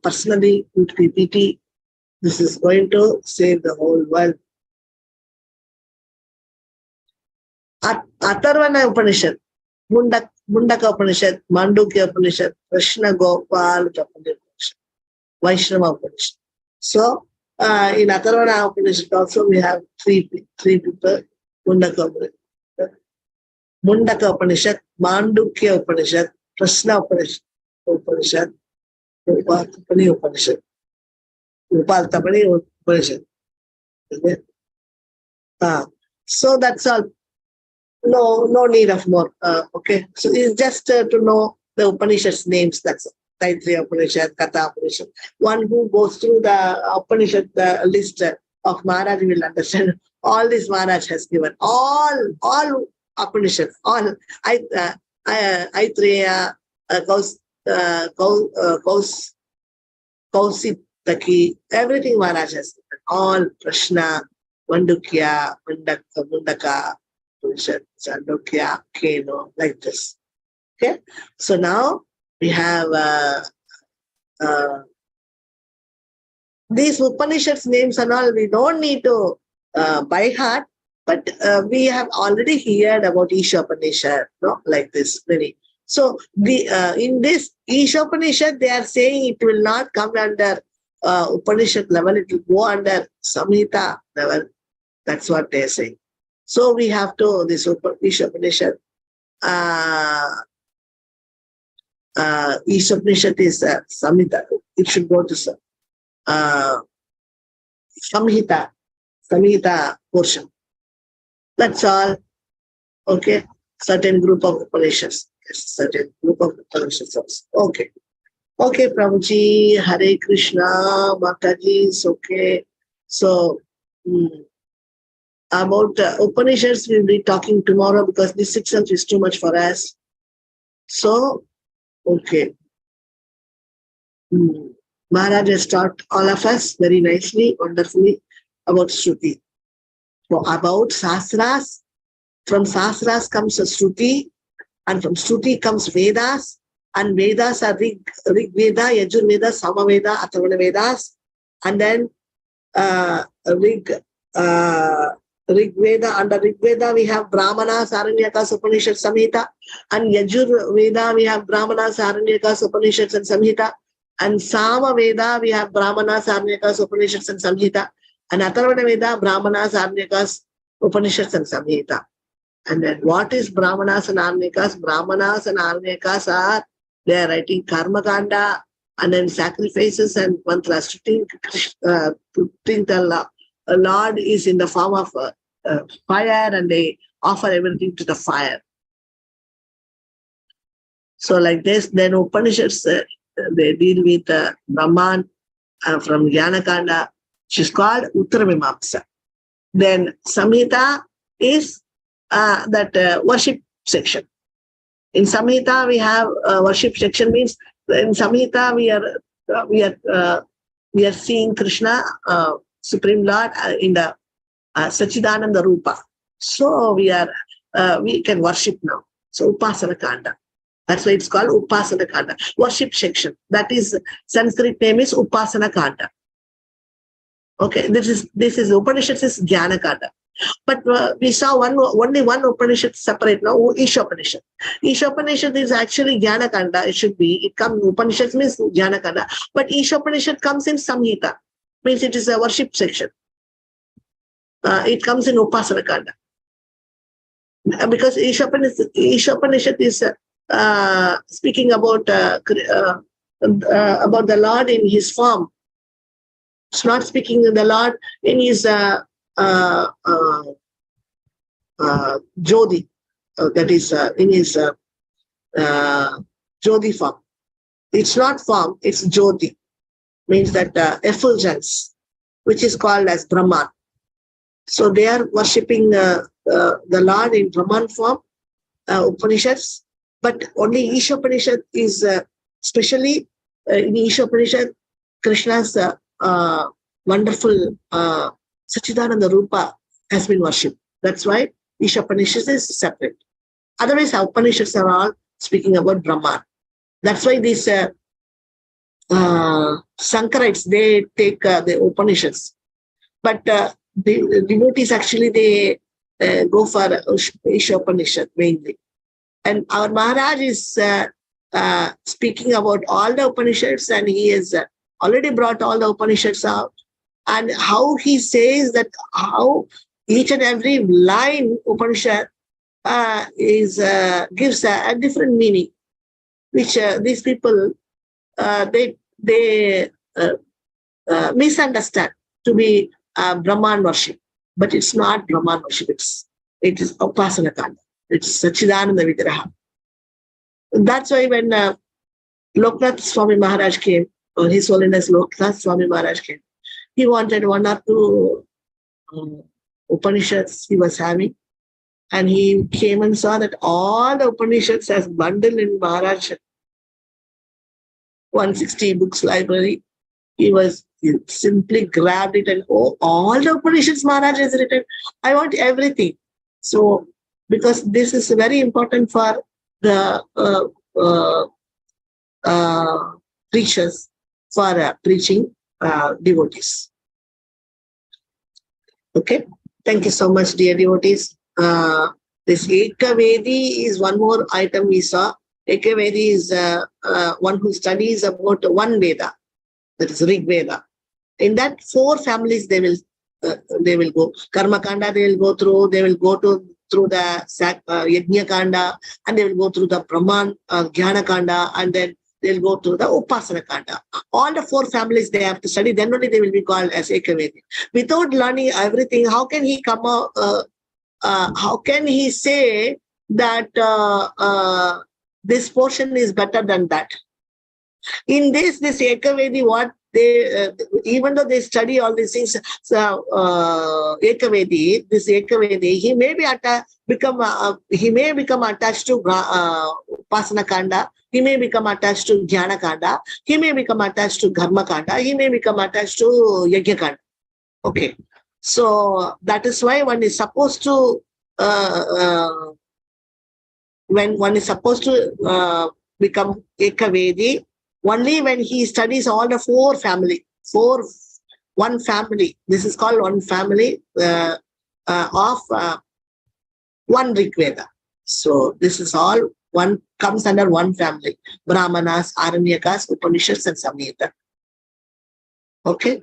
[SPEAKER 1] personally with PPT. This is going to save the whole world. Atharvana Upanishad, Mundaka Upanishad, Mandukya Upanishad, Krishna Gopal Upanishad, Vaishnava Upanishad. So, in Atharvana Upanishad also we have three people, Mundaka Upanishad, Mandukya Upanishad, Krishna Upanishad, Upatapani Upanishad. Upatapani Upanishad. Okay? So that's all. No need of more. Okay. So it's just to know the Upanishads names. That's Taittiriya Upanishad, Katha Upanishad. One who goes through the Upanishad list of Maharaj will understand. All this Maharaj has given. All Upanishads. All Aitreya, Kausitaki, everything Maharaj has given. All Prashna, Mandukya, Mundaka, Chandokya, Keno, like this. Okay, so now we have these Upanishads names and all. We don't need to by heart, but we have already heard about Isha Upanishad, no? Like this many. So in this Isha Upanishad, they are saying it will not come under Upanishad level; it will go under Samhita level. That's what they are saying. So we have to, this Isha Upanishad, Isha Upanishad is Samhita. It should go to Samhita portion. That's all. Okay. Certain group of Upanishads. Yes, certain group of Upanishads also. Okay. Okay, Prabhuji, Hare Krishna, Mataji, it's okay. So, about Upanishads, we'll be talking tomorrow because this itself is too much for us. So, okay. Maharaj has taught all of us very nicely, wonderfully about Shruti. So, about Sastras. From Sastras comes a Shruti, and from Shruti comes Vedas, and Vedas are Rig Veda, Yajur Veda, Sama Veda, Atharvana Vedas, and then Rig Veda. Under Rig Veda we have Brahmanas, Aranyakas, Upanishads, Samhita, and Yajur Veda we have Brahmanas, Aranyakas, Upanishads, and Samhita, and Sama Veda we have Brahmanas, Aranyakas, Upanishads, and Samhita, and Atharvana Veda, Brahmanas, Aranyakas, Upanishads, and Samhita. And then what is Brahmanas and Aranyakas? Brahmanas and Aranyakas are, they are writing Karma Kanda, and then sacrifices and mantras to think the Lord is in the form of fire, and they offer everything to the fire. So like this, then Upanishads, they deal with Brahman from Jnana Kanda, which is called Uttamamamsa. Then Samhita is that worship section. In Samhita, we have worship section, means in Samhita we are seeing Krishna, Supreme Lord, in the Sachidananda Rupa. So we can worship now. So Upasana Kanda. That's why it's called Upasana Kanda. Worship section. That is, Sanskrit name is Upasana Kanda. Okay, this is Upanishads is Jnana Kanda. But we saw only one Upanishad separate now, Isha Upanishad. Isha Upanishad is actually Jnana Kanda. It should be. It comes, Upanishads means Jnana Kanda. But Isha Upanishad comes in Samhita. Means it is a worship section. It comes in Upasana Kanda. Because Isha Upanishad is speaking about the Lord in his form. It's not speaking of the Lord in his Jodi, that is in his Jodi form. It's not form, it's Jodi. Means that effulgence, which is called as Brahman. So they are worshipping the Lord in Brahman form, Upanishads, but only Isha Upanishad is especially in Isha Upanishad, Krishna's wonderful Sachidananda Rupa has been worshipped. That's why Isha Upanishad is separate. Otherwise, Upanishads are all speaking about Brahman. That's why these Sankarites, they take the Upanishads. But the devotees actually, they go for Ishopanishad mainly. And our Maharaj is speaking about all the Upanishads, and he has already brought all the Upanishads out. And how he says that how each and every line Upanishad gives a different meaning, which these people they misunderstand to be Brahman worship, but it's not Brahman worship. It is Upasana Kanda. It's Sachidananda Vigraha. That's why when Loknath Swami Maharaj came, or His Holiness Loknath Swami Maharaj came, he wanted 1 or 2 Upanishads he was having. And he came and saw that all the Upanishads as bundled in Maharaj 160 books library. He simply grabbed it and, oh, all the Upanishads Maharaj has written. I want everything. So, because this is very important for the preachers, for preaching devotees. Okay. Thank you so much, dear devotees. This Ekavedi is one more item we saw. Ekavedi is one who studies about one Veda, that is Rig Veda. In that 4 families they will go. Karma Kanda they will go through. They will go through the Yajna Kanda, and they will go through the Brahman Jnana Kanda, and then they'll go through the Upasana Kanda. All the 4 families they have to study. Then only they will be called as Ekavedi. Without learning everything, how can he come out? How can he say that this portion is better than that? In this Ekavedi, what they, even though they study all these things, Ekavedi, this Ekavedi, he may become attached to Upasana Kanda, he may become attached to Jnana Kanda, he may become attached to Karma Kanda, he may become attached to Yajna Kanda. Okay. So that is why one is supposed to, when one is supposed to become Ekavedi, only when he studies all the 4 family, one family. This is called one family of one Rig Veda. So this is all one comes under one family: Brahmanas, Aranyakas, Upanishads, and Samhita. Okay.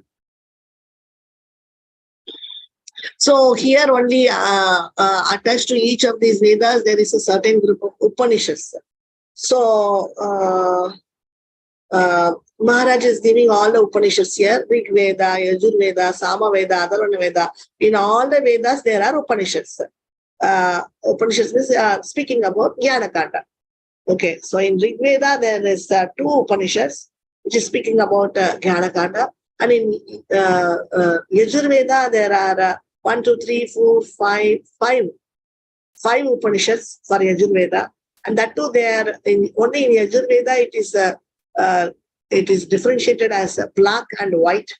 [SPEAKER 1] So here only attached to each of these Vedas, there is a certain group of Upanishads. So Maharaj is giving all the Upanishads here: Rig Veda, Yajur Veda, Sama Veda, Atharvana Veda. In all the Vedas, there are Upanishads. Upanishads is speaking about Jnana Kanda. Okay, so in Rig Veda, there is 2 Upanishads, which is speaking about Jnana Kanda. And in Yajur Veda, there are 1, 2, 3, 4, 5 Upanishads for Yajur Veda. And that too, only in Yajur Veda, it is differentiated as black and white.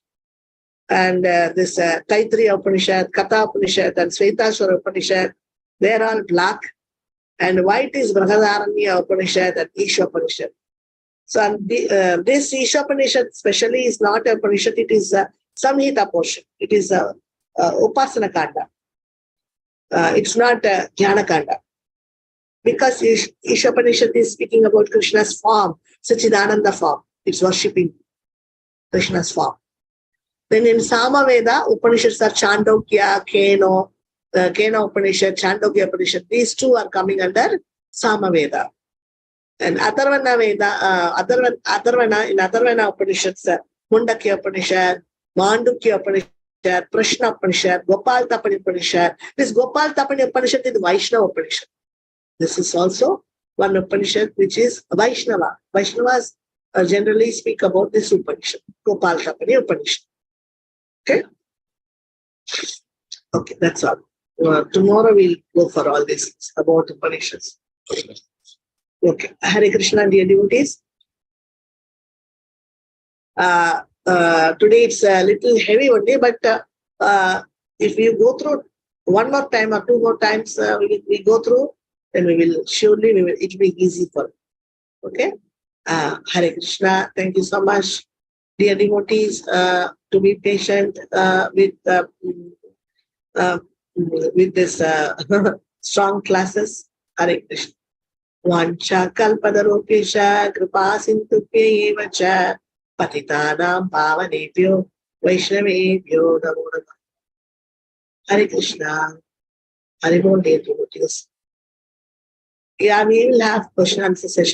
[SPEAKER 1] And this Taittiriya Upanishad, Katha Upanishad, and Svetaswara Upanishad, they are all black. And white is Brihadaranya Upanishad and Isha Upanishad. So this Isha Upanishad especially is not a Upanishad, it is a Samhita portion. It is a Upasana Kanda. It's not a Jnana Kanda. Because Isha Upanishad is speaking about Krishna's form, Sachidananda form. It's worshipping Krishna's form. Then in Sama Veda, Upanishads are Chandogya, Keno Upanishad, Chandogya Upanishad. These 2 are coming under Sama Veda. And Atharvana Veda, in Atharvana Upanishads, Mundakya Upanishad, Mandukya Upanishad, Prashna Upanishad, Gopal Tapani Upanishad. This Gopal Tapani Upanishad is Vaishnava Upanishad. This is also one Upanishad which is Vaishnava. Vaishnavas generally speak about this Upanishad, Gopal Tapani Upanishad. Okay? Okay, that's all. Tomorrow we'll go for all these things about Upanishads. Okay, Hare Krishna, dear devotees. Today it's a little heavy one day, but if you go through 1 more time or 2 more times, we go through, then it will be easy for us. Okay? Hare Krishna. Thank you so much, dear devotees, to be patient with this strong classes. Hare Krishna. Vancha kalpadarupesha kripa sindhubhya cha patitanam pavanebhyo vaishnavebhyo namo namah. Hare Krishna. Hare Bol, dear devotees. Yeah, we will have question answer session.